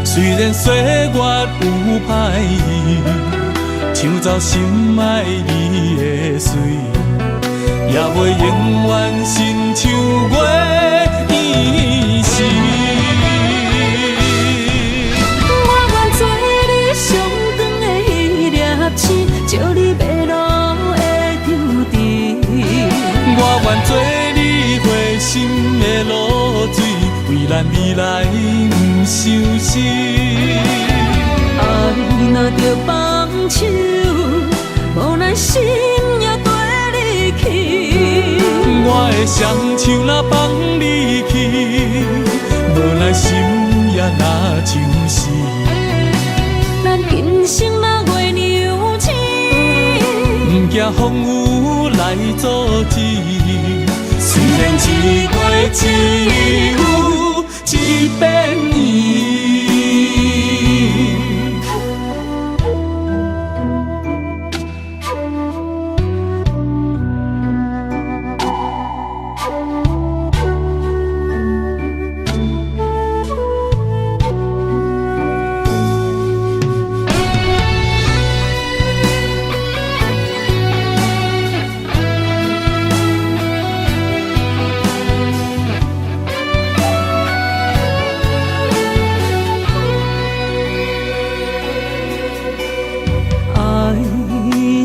虽然岁月有歹意，抢走心爱你的水，也袂永远亲像月依时。我愿做你上长的迄粒星，照你迷路的丢滴。我愿做你回心的露水，为咱未来不伤心。爱若着放手，无咱心也跟你去。我的双手若放你去，无咱心也若像死。咱今生若月娘星，不惊风雨来阻止。虽然一月只有一遍年。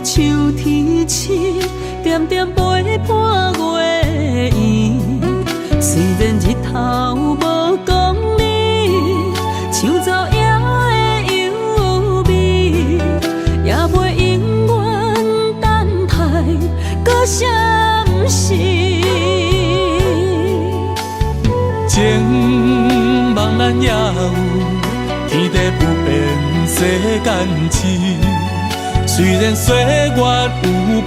秋天起，点点陪伴月圆。虽然日头无讲你，抢走夜的幽味，也袂永远等待搁闪失。情茫然也有天地不变世间事。虽然岁月有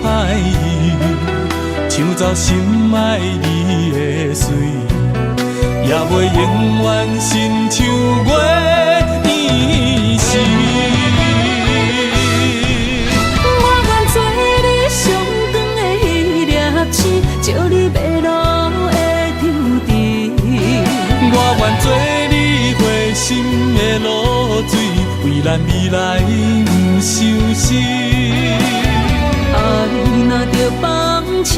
歹意，抢走心爱你的水，也袂永远亲像月依时。我愿做你上长的迄粒星，照你迷路的丢滴。我愿做你回心的露水，为咱未来不伤心。爱若着放手，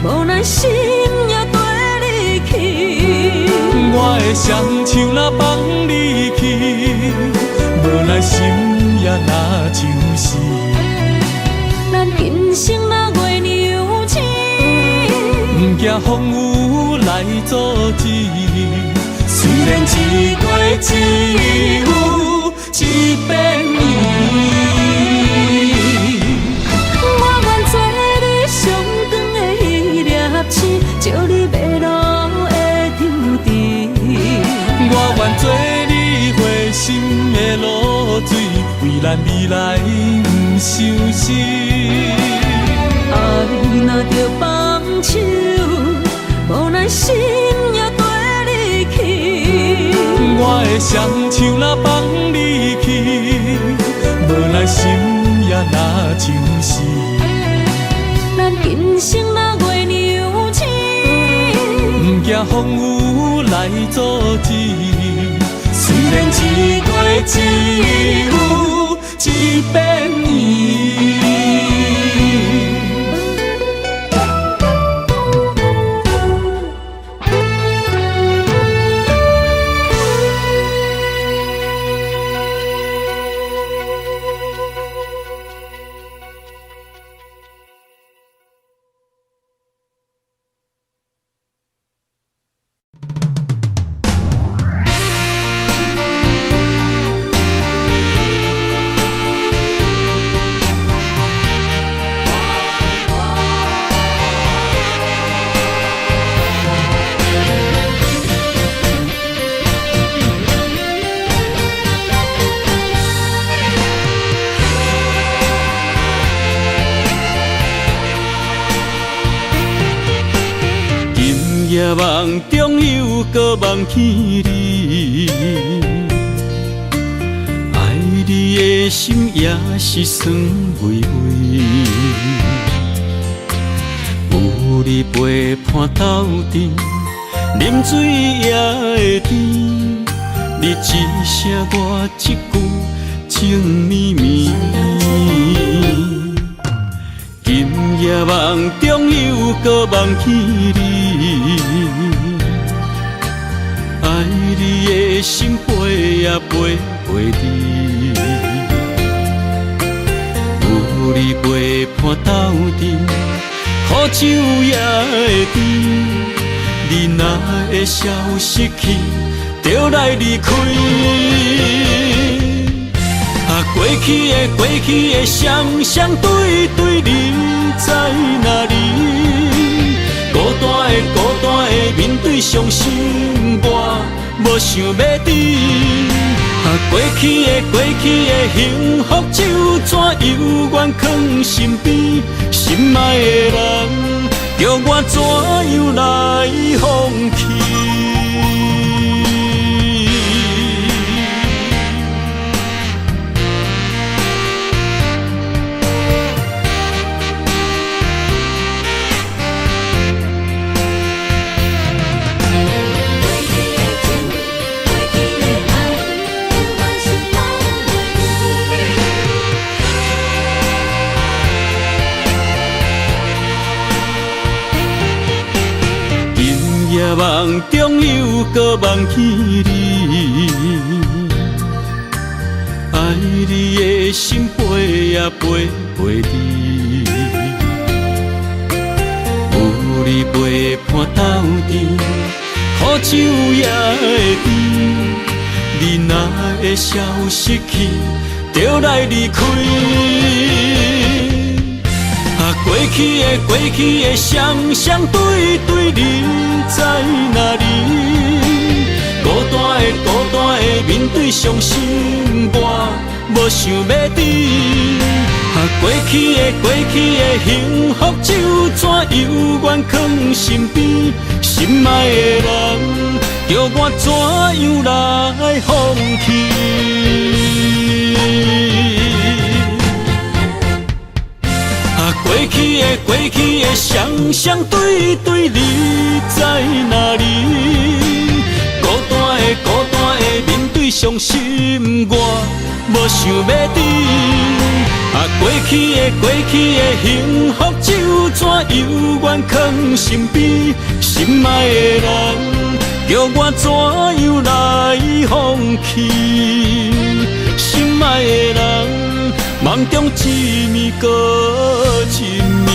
无咱心也跟你去。我的双手若放你去，无咱心也若像死。咱今生若月娘星，不惊风雨来阻止。虽然一月只有一遍伊。我愿做你上长的迄粒星，照你迷路的张甜。我愿做你回心的露水，为咱未来不伤心。爱若着放手，无奈心也跟你去。我的双手若放你去，无奈心也若像死。咱今生若月娘星，不惊风雨来阻止。虽然一月只有一遍伊。夜梦中又搁梦起你，爱你的心也是酸微微。有你陪伴斗阵，啉水也会甜。你一声我一句，情绵绵。今夜梦中又搁梦起你，爱你的心飞呀飞袂离。有你陪伴斗阵，苦酒也会甜。你若会消失去，就来离开。过去的双对对，你在哪里？孤单的面对伤心，我无想要知。过去的幸福就怎犹原藏身边？心爱的人，叫我怎样来放弃？夜梦中又搁梦起你，爱你的心飞呀飞袂离。有你陪伴斗阵，苦酒也会甜。你若会消失去，就来离开。过去的双对对，你在哪里？孤单的面对伤心，我无想要知。过去的幸福就怎犹原藏身边？心爱的人，叫我怎样来放弃？过去的双对对，你在哪里？孤单的面对伤心，我无想要知。过去的幸福就怎犹原藏身边？心爱的人，叫我怎样来放弃？心爱的人，梦中一暝搁一暝。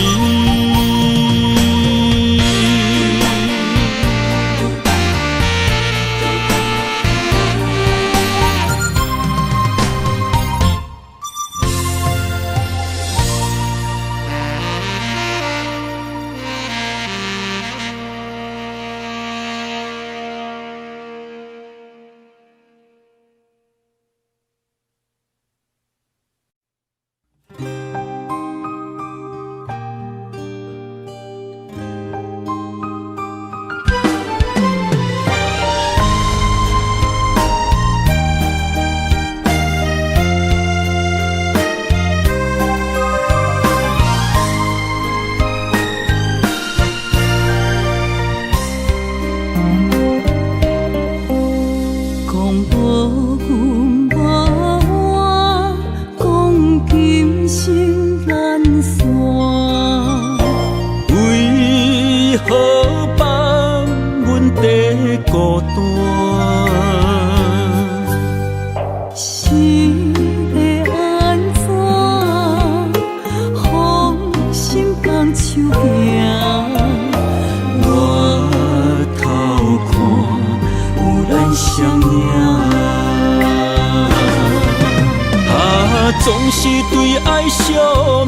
总是对爱惜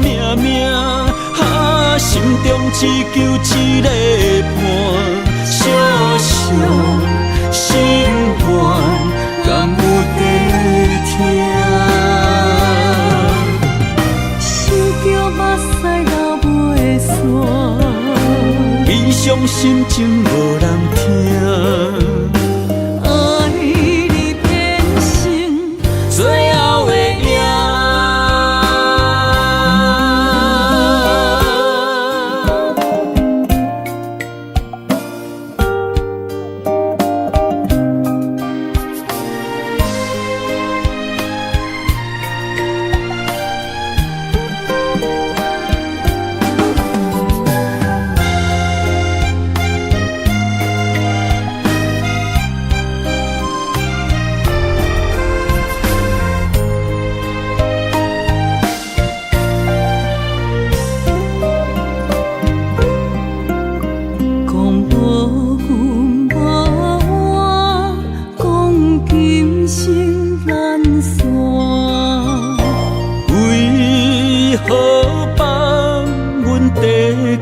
命命，心中只求一个伴，小小心愿，敢有地听？想着目屎流袂煞，悲伤心情无人听。爱你变成最后的影。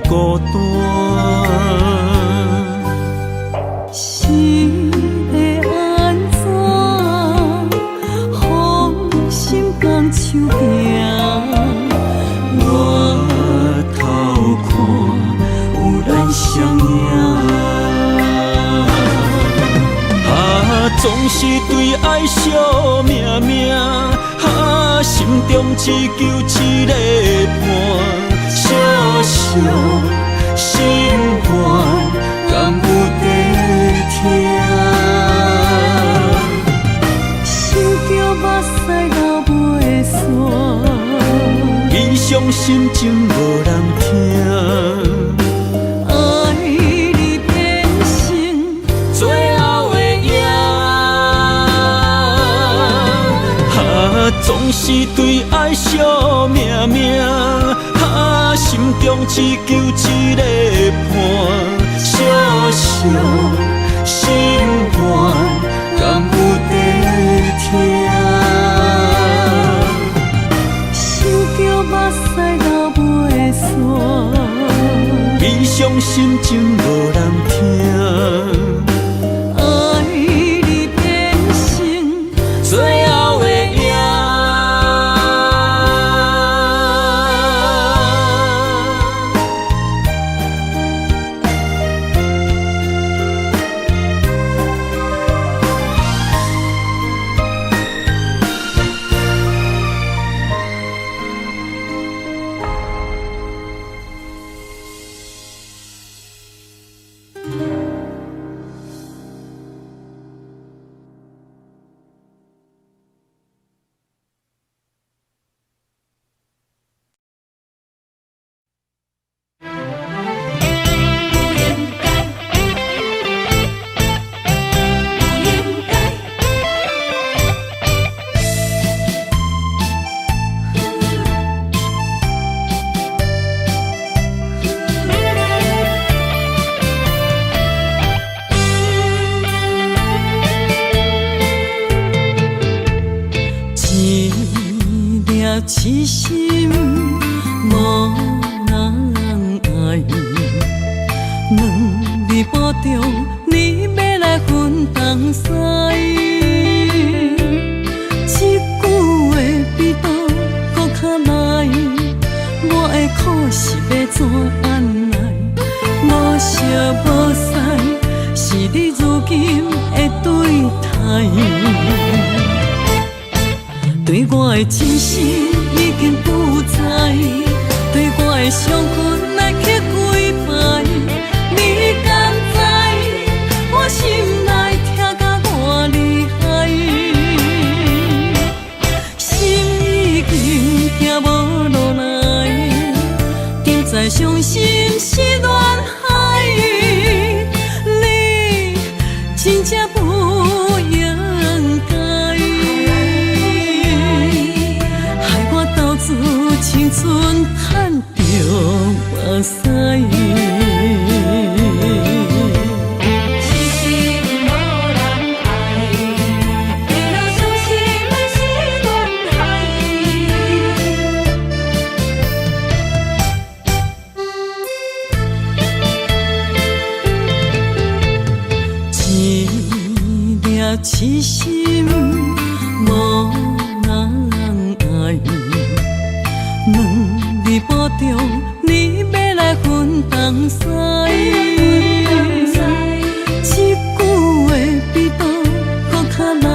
孤单，是要安怎？放心放手行，我头看有咱相影。总是对爱惜命命，心中只求一个伴。小小心愿，敢有地听？想着目屎流袂煞，悲伤心情无人听。爱你变成最后的影，总是对爱惜命命。心中只求一个伴，小小心愿，敢有地听？想着目屎流袂煞，悲伤心情无人听。爱你变成最后的影。痴心无人爱，两日保重，你要来分东西。一句话比刀搁较来，我的苦是要怎安来？无惜无使，是你如今的对待。对我的真心已经不知，对我的伤痕来去几摆，你敢知我心内痛甲偌厉害？心已经行无落来，定在伤心是恋海，你真正不应该。青春赚着痴心无人爱，两日保重，你要来分东西。一句话比刀搁较来，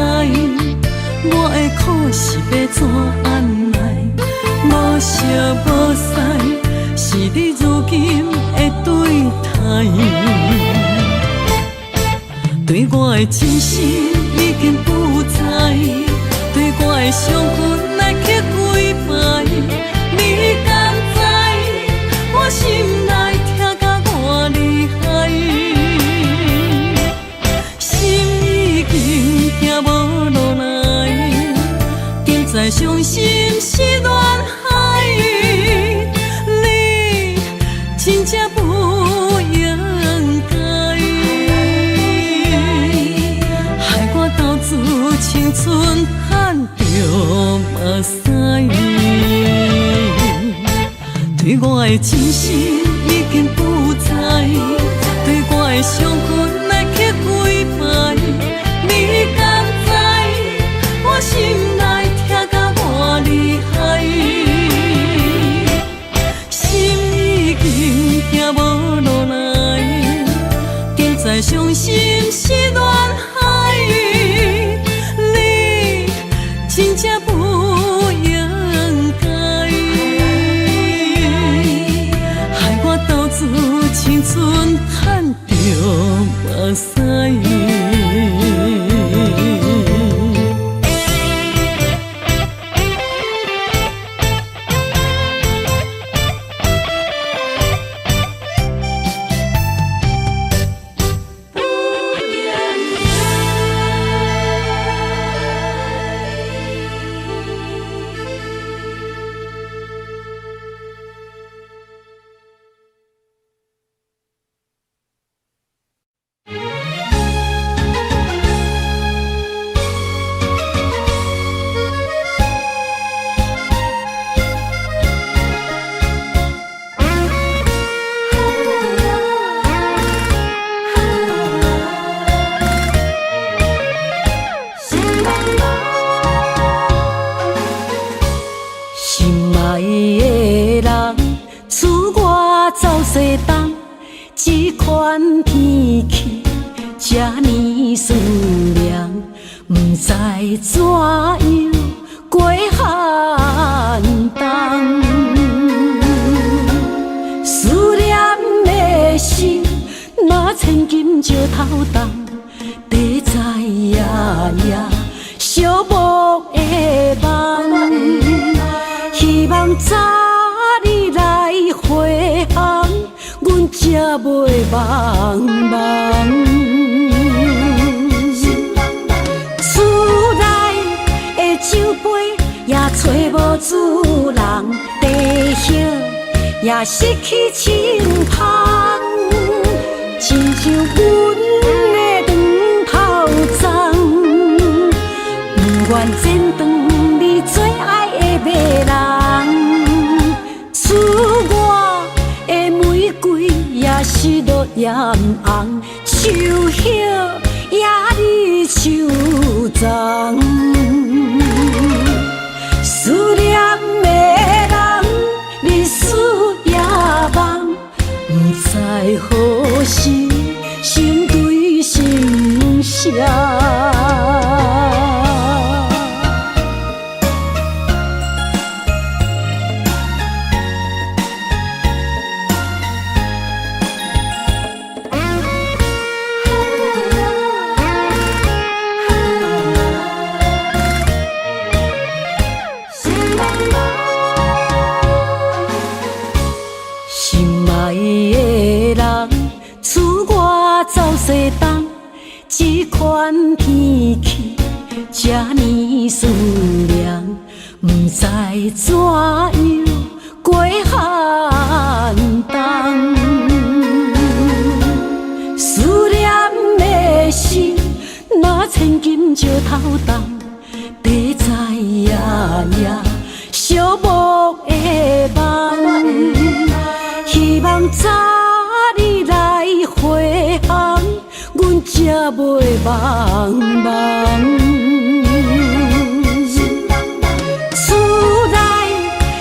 我的苦是要怎安来？无惜无使，是你如今的对待。对我的真心已经不知，对我的伤痕来去几摆，你敢知我心内痛甲偌厉害？心已经行无落来，竟再伤心是恋海，你真正不应该。青春赚着目屎，对我的真心已经不知，对我的伤痕来去几摆，你敢知我心内痛甲偌厉害？心已经行无落来，竟再伤心是恋海。真正不应该，害我斗志青春赚着目屎。这款天气，这呢思念，不知怎样过寒冬。思念的心，若千金石头重，地在夜夜寂寞的梦，希望早日来回航。阮才袂茫茫，厝内的酒杯也找无主人，地叶也失去清芳，亲像阮的长头鬃，不愿剪断你最爱的马人，厝外的玫瑰也是落艳红，树叶也离树丛。思念的人，日思夜梦，不知何时心对心声。西东，这款天气，这呢思念，不知怎样过寒冬。思念的心，若千金石头重，地在夜夜寂寞的梦，希望早日来回航。阮才袂茫茫。厝内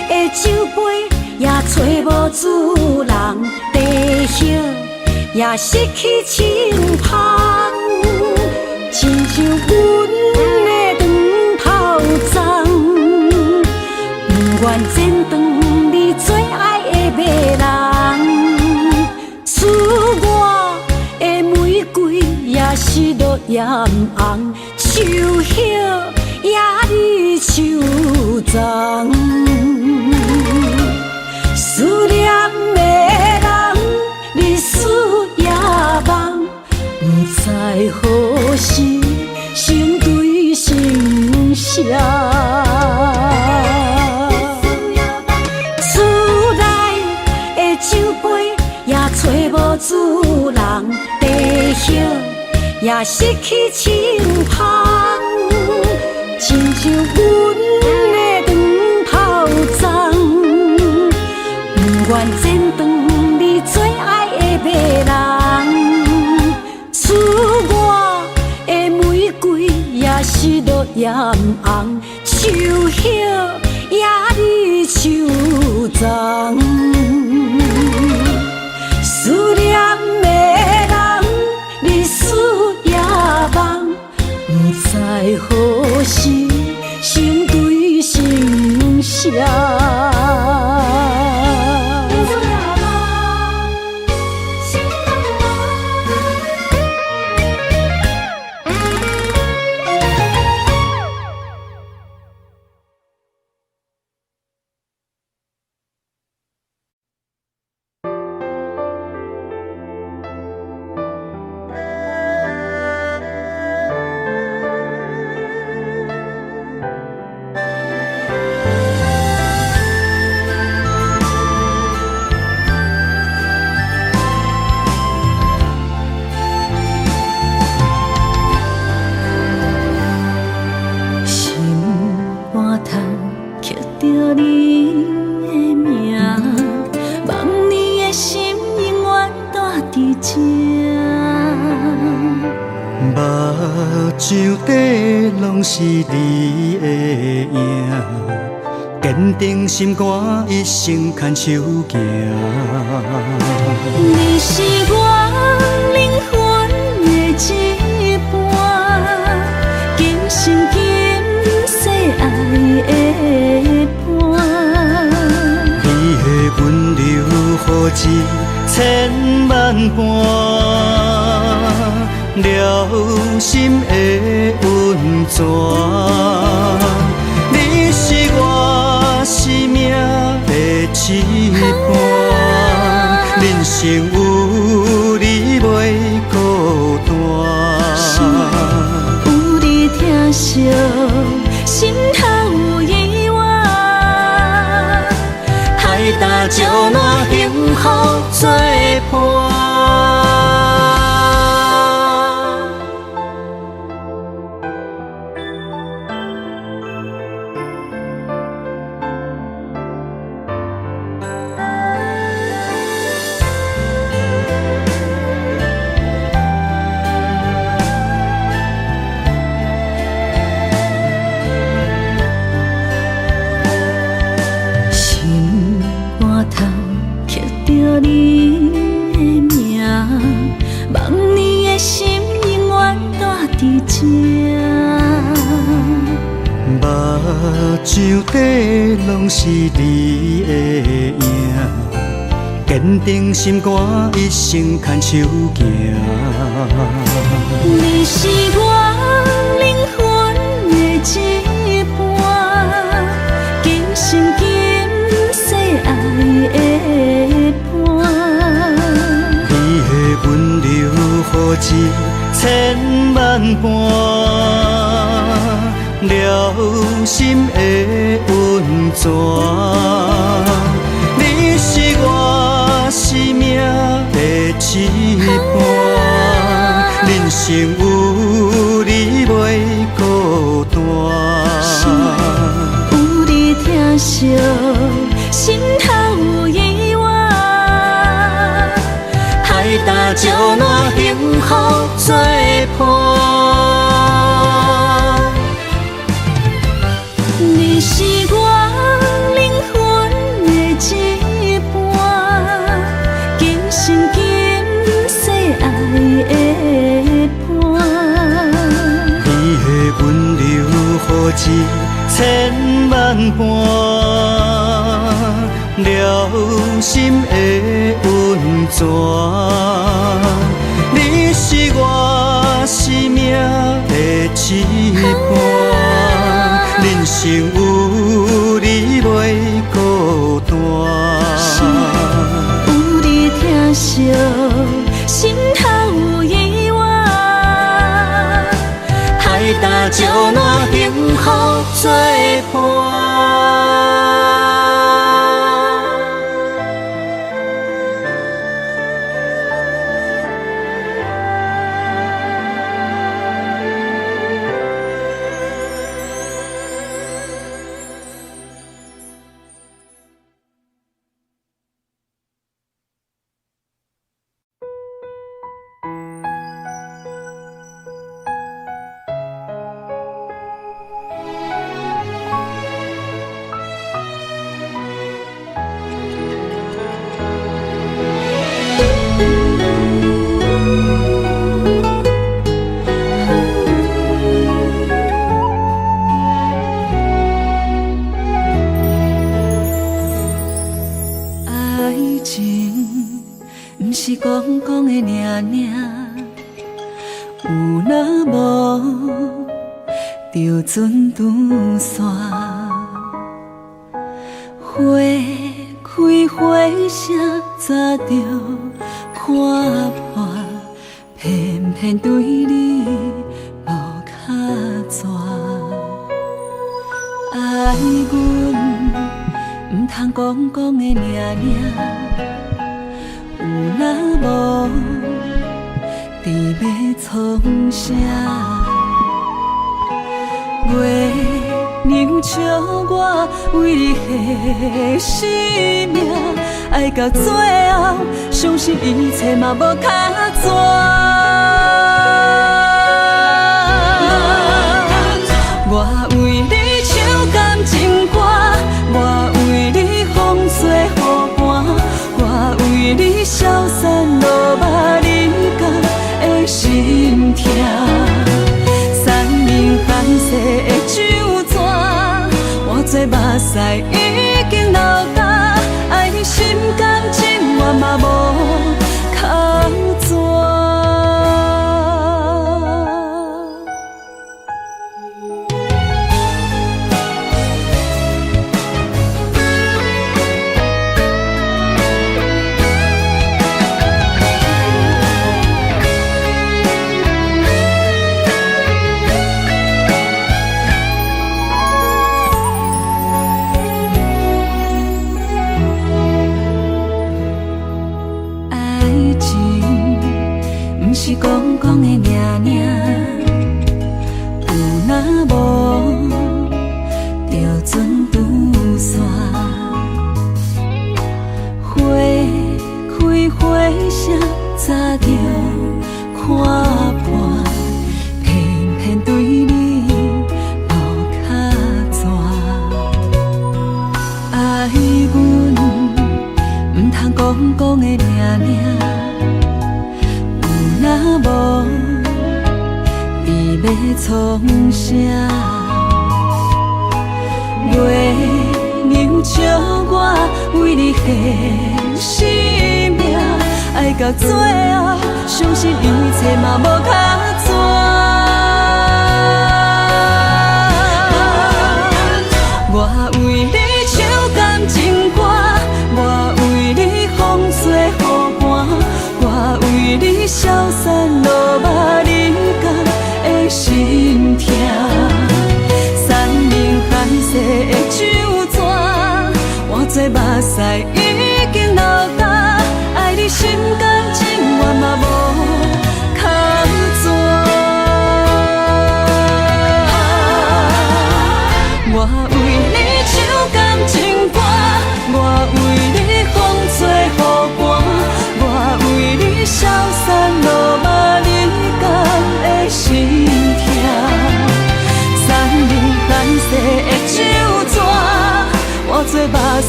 的酒杯也找无主人，地叶也失去清芳，亲像阮的长头鬃，不愿剪断你最爱的迷人。厝外的玫瑰也是落艳红，树叶也离树丛。思念的人，日思夜梦，不知何时成对成双。厝内的酒杯也找无主人，地叶也失去清芳，亲像阮的长头鬃，不愿剪断你最爱的迷人。厝外的玫瑰也是落艳红，树叶也离树丛。思念的人，日思夜梦，不知何时成对成双。是你的影，坚定心肝，一生牵手行。你是我灵魂的一半，今生今世爱的伴。你的温柔何止千万般，了心的温泉。你是我生命的一半，人生有你袂孤单。有你疼惜，心头有意外，海大石烂，幸福作伴。目睭底拢是你的影，坚定心肝，一生牵手行。你是我灵魂的一半，今生今世爱的伴。你的温柔何止千万般，了心的温泉。你是我生命的一半，人生有你袂孤单。有你疼惜，心头有意外，海大石烂，幸福作伴。你是我灵魂的一半，今生今世爱的伴。你的温柔何止千万般，了心的温泉。你是我生命的一半，人生有你袂孤单。有你疼惜，心头有意外，海大石烂幸福作伴。讲讲的尔尔，有若无就准拄线。花开花谢，早就看破，偏偏对你无卡纸。爱阮唔通讲讲的尔尔。有若无，伫要创啥？月娘笑我为你牺牲命，爱到最后，相信一切嘛无卡纸。我为你唱感情歌，我为你风吹雨寒，我为你消散落寞人间的心痛。山明海誓的酒泉，我做目屎已经流干，爱你心甘情愿嘛无靠纸。是讲讲的尔尔，有若无就准拄线。花开花谢，早就看破，偏偏对你无卡纸。爱阮唔通讲讲的尔尔。若无，你要创啥？月娘笑我为你牺牲命，爱到最后，相信一切嘛无卡纸。我为你唱感情歌，我为你风吹雨寒，我为你消散落寞人间的心痛。山明海誓的酒泉，我做目屎已经流干，爱你心甘情愿嘛无靠纸。我为你唱感情歌，我为你风吹雨寒，我为你消散落寞人间的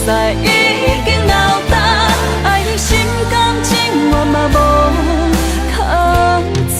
在已经老大，爱你心甘情愿嘛无空转。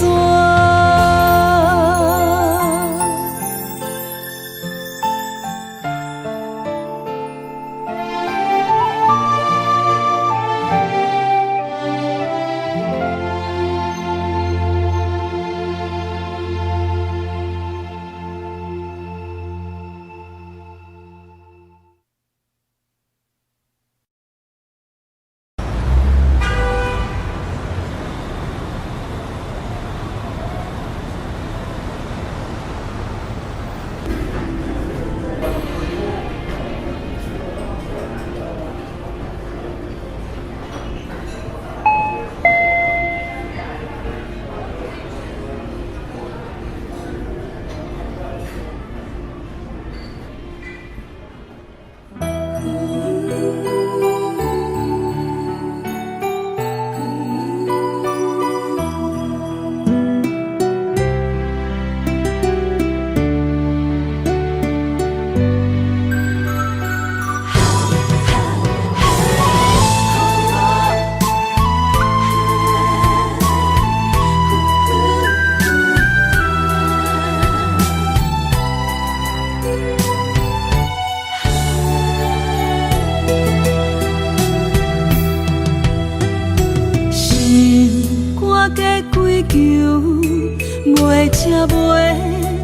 袂食袂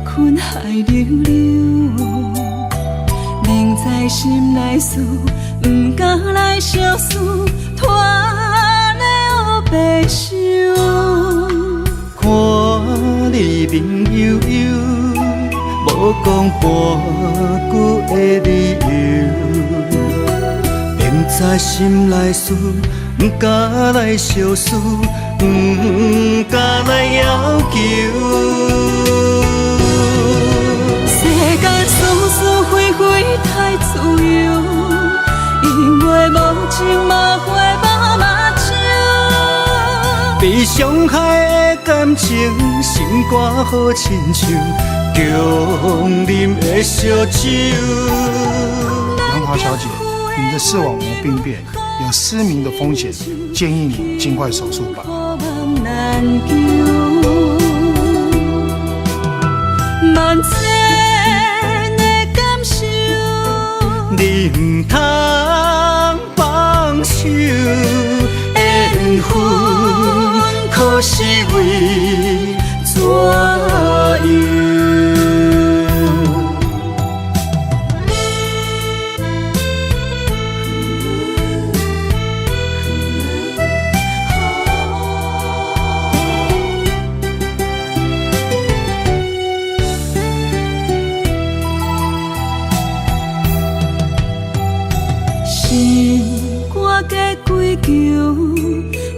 困海流流，明知心内事，不敢来相思，拖了白想。看你面悠悠，无讲半句的理由，明知心内事，不敢来相思。不敢来要求，世间是是非非太自由，因为无情嘛会把目睭。被伤害的感情，心肝好亲像强啉的烧酒。杨华小姐，你的视网膜病变，有失明的风险，建议你尽快手术吧。难求，万千的感受，你唔通放手，缘分可是为怎样？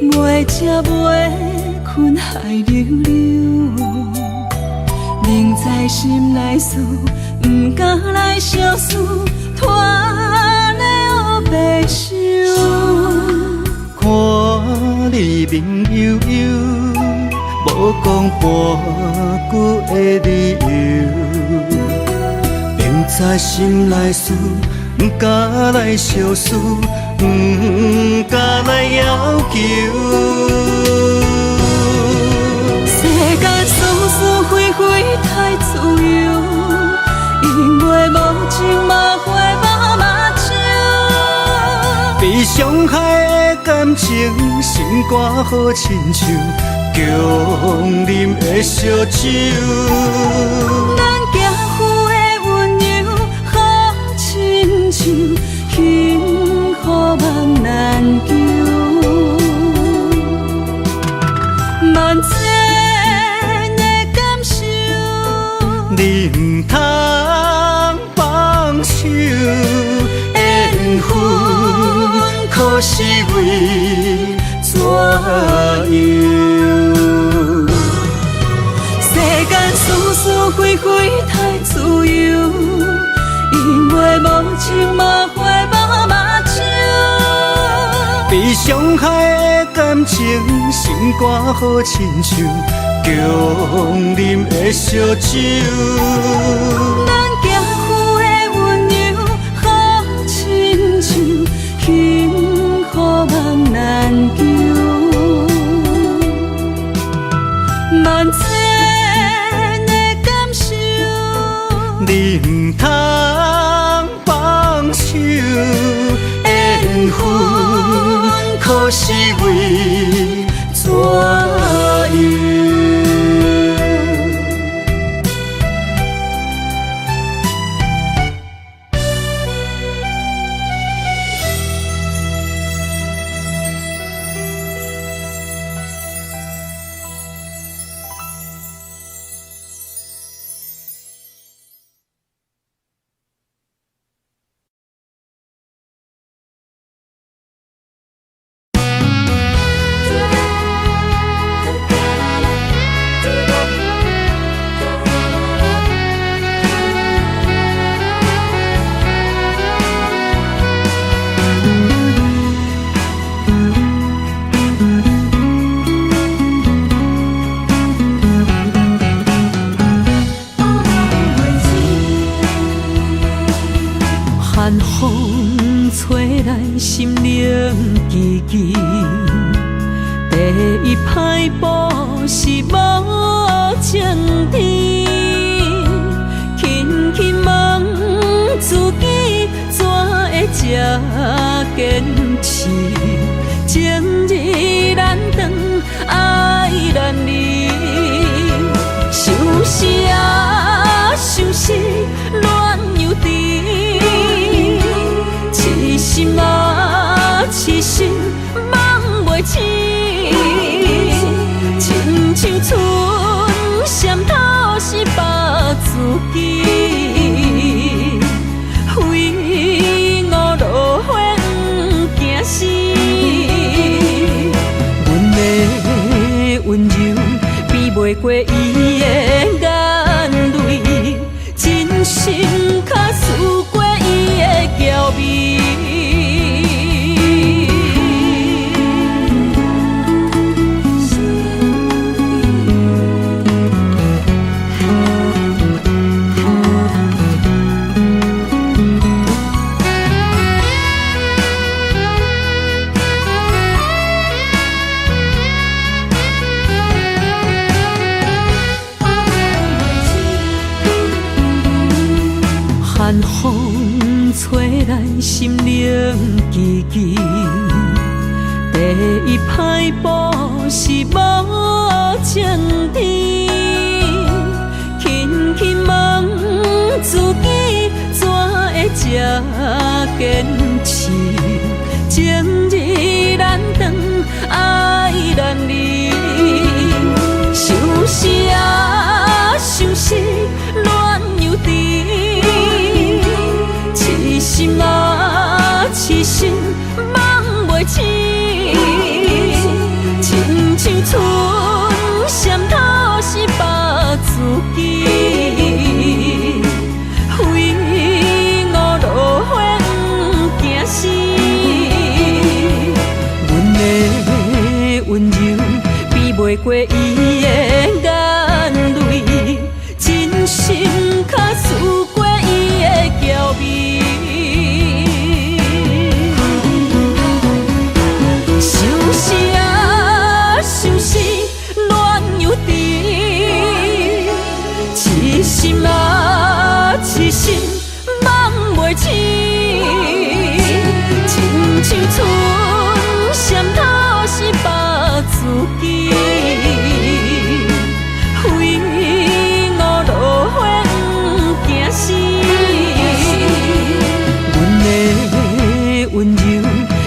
袂食袂困海流流，明知心内事，不敢来相思，拖了白想。看你面悠悠，无讲半句的理由，明知心内事，不敢来相思。不敢来要求，世间是是非非太自由，因为无情嘛会把目睭。被伤害的感情，心肝好亲像强啉的烧酒。咱行赴的温柔好亲像幸福梦难求，万千的感受，你唔通放手，缘分可是为怎样？世间是是非非太自由，因为无情嘛会把目睭。被伤害的感情，心肝好亲像强啉的烧酒。咱行赴的温柔好亲像万千的感受，你唔通放手，缘分可是为怎样？寒风吹来，心灵吱吱。第一摆步是无情天，轻轻问自己，怎会这坚持？情义难断，爱难离，想死啊，想死，恋又甜。痴心啊，痴心梦袂醒，亲像春闪透是白自己，飞五路花不惊死。阮的温柔比袂过伊的眼泪，真心较输过伊的娇媚。寒风吹来，心灵吱吱。第一摆步是无情天，轻轻问自己，怎会这坚持？情义难断，爱难离，想死啊，想死，恋又甜。痴心啊，痴心梦袂醒，亲像春闪透是白自己，飞五路花不惊死。阮的温柔比袂过伊的眼泪，真心较输过伊的娇媚。想死啊，想死，恋又甜。痴心啊，痴心，梦袂醒。亲像春闪透是白自己，飞五路花不惊死。阮的温柔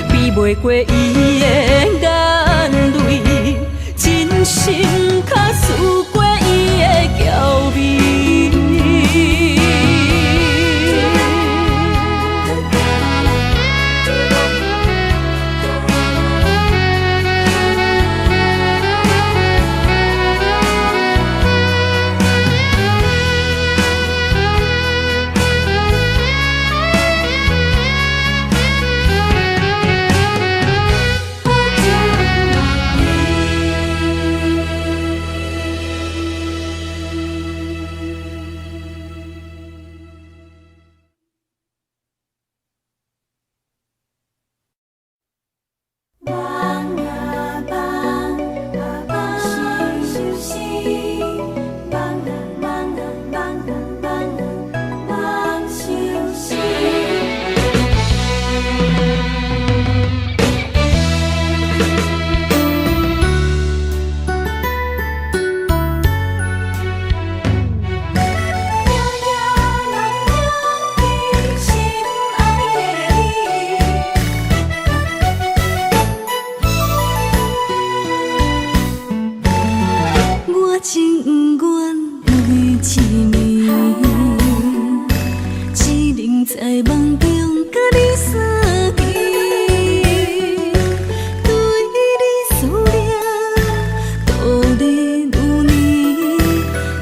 比袂过伊的眼泪，真心较输过伊的娇媚。情愿为痴迷，只能在梦中甲你相见。对你思念度日如年，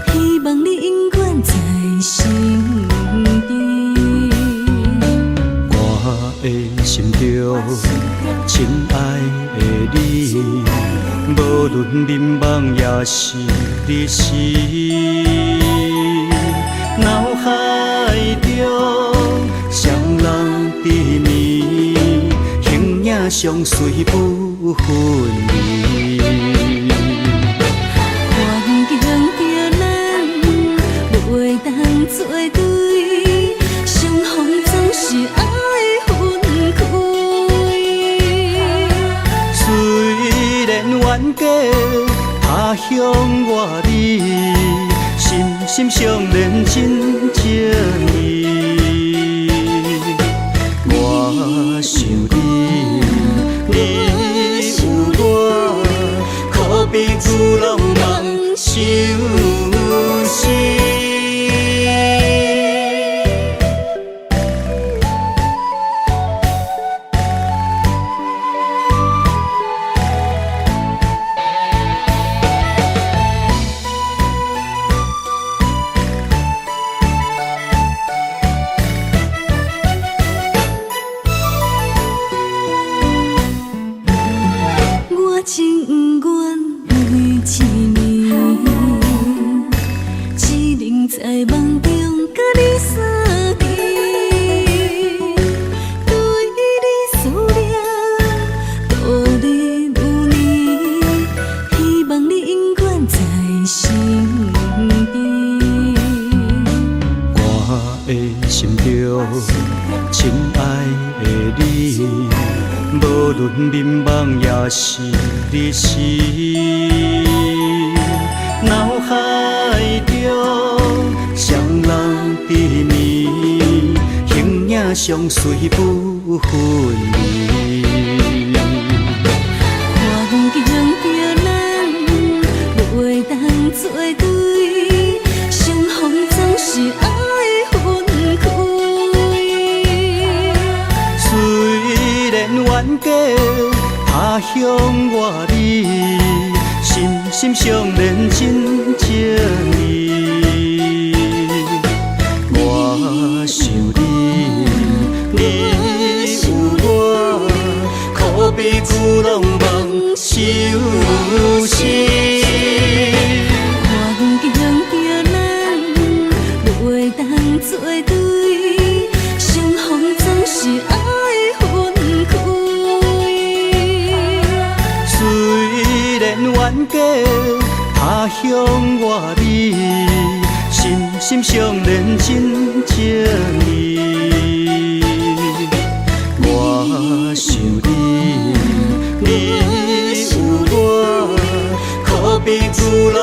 希望你永远在身边。我的心中亲爱的你，无论眠梦也是日时，脑海中双人缠绵，形影相随不分离。环境叫咱袂当作对，相逢总是爱分开。虽然冤家他乡外里，心心相连真情意。我想你，你有我，可比旧浪漫相思。我情愿为痴迷，只能在梦中甲你相见。对你思念度日如年，希望你永远在身边。我的心中亲爱的你，无论眠梦也是日时，脑海中双人缠绵，形影相随不分离。环境叫咱袂当作对，相逢总是爱分开。虽然冤家他乡外里，心心相连真情意。我想你，你有我，可比旧浪漫相思。环境叫咱袂当作对，相逢总是爱分开。虽然冤家他乡外里，心心相连真情意。我想你，你有我，可比旧浪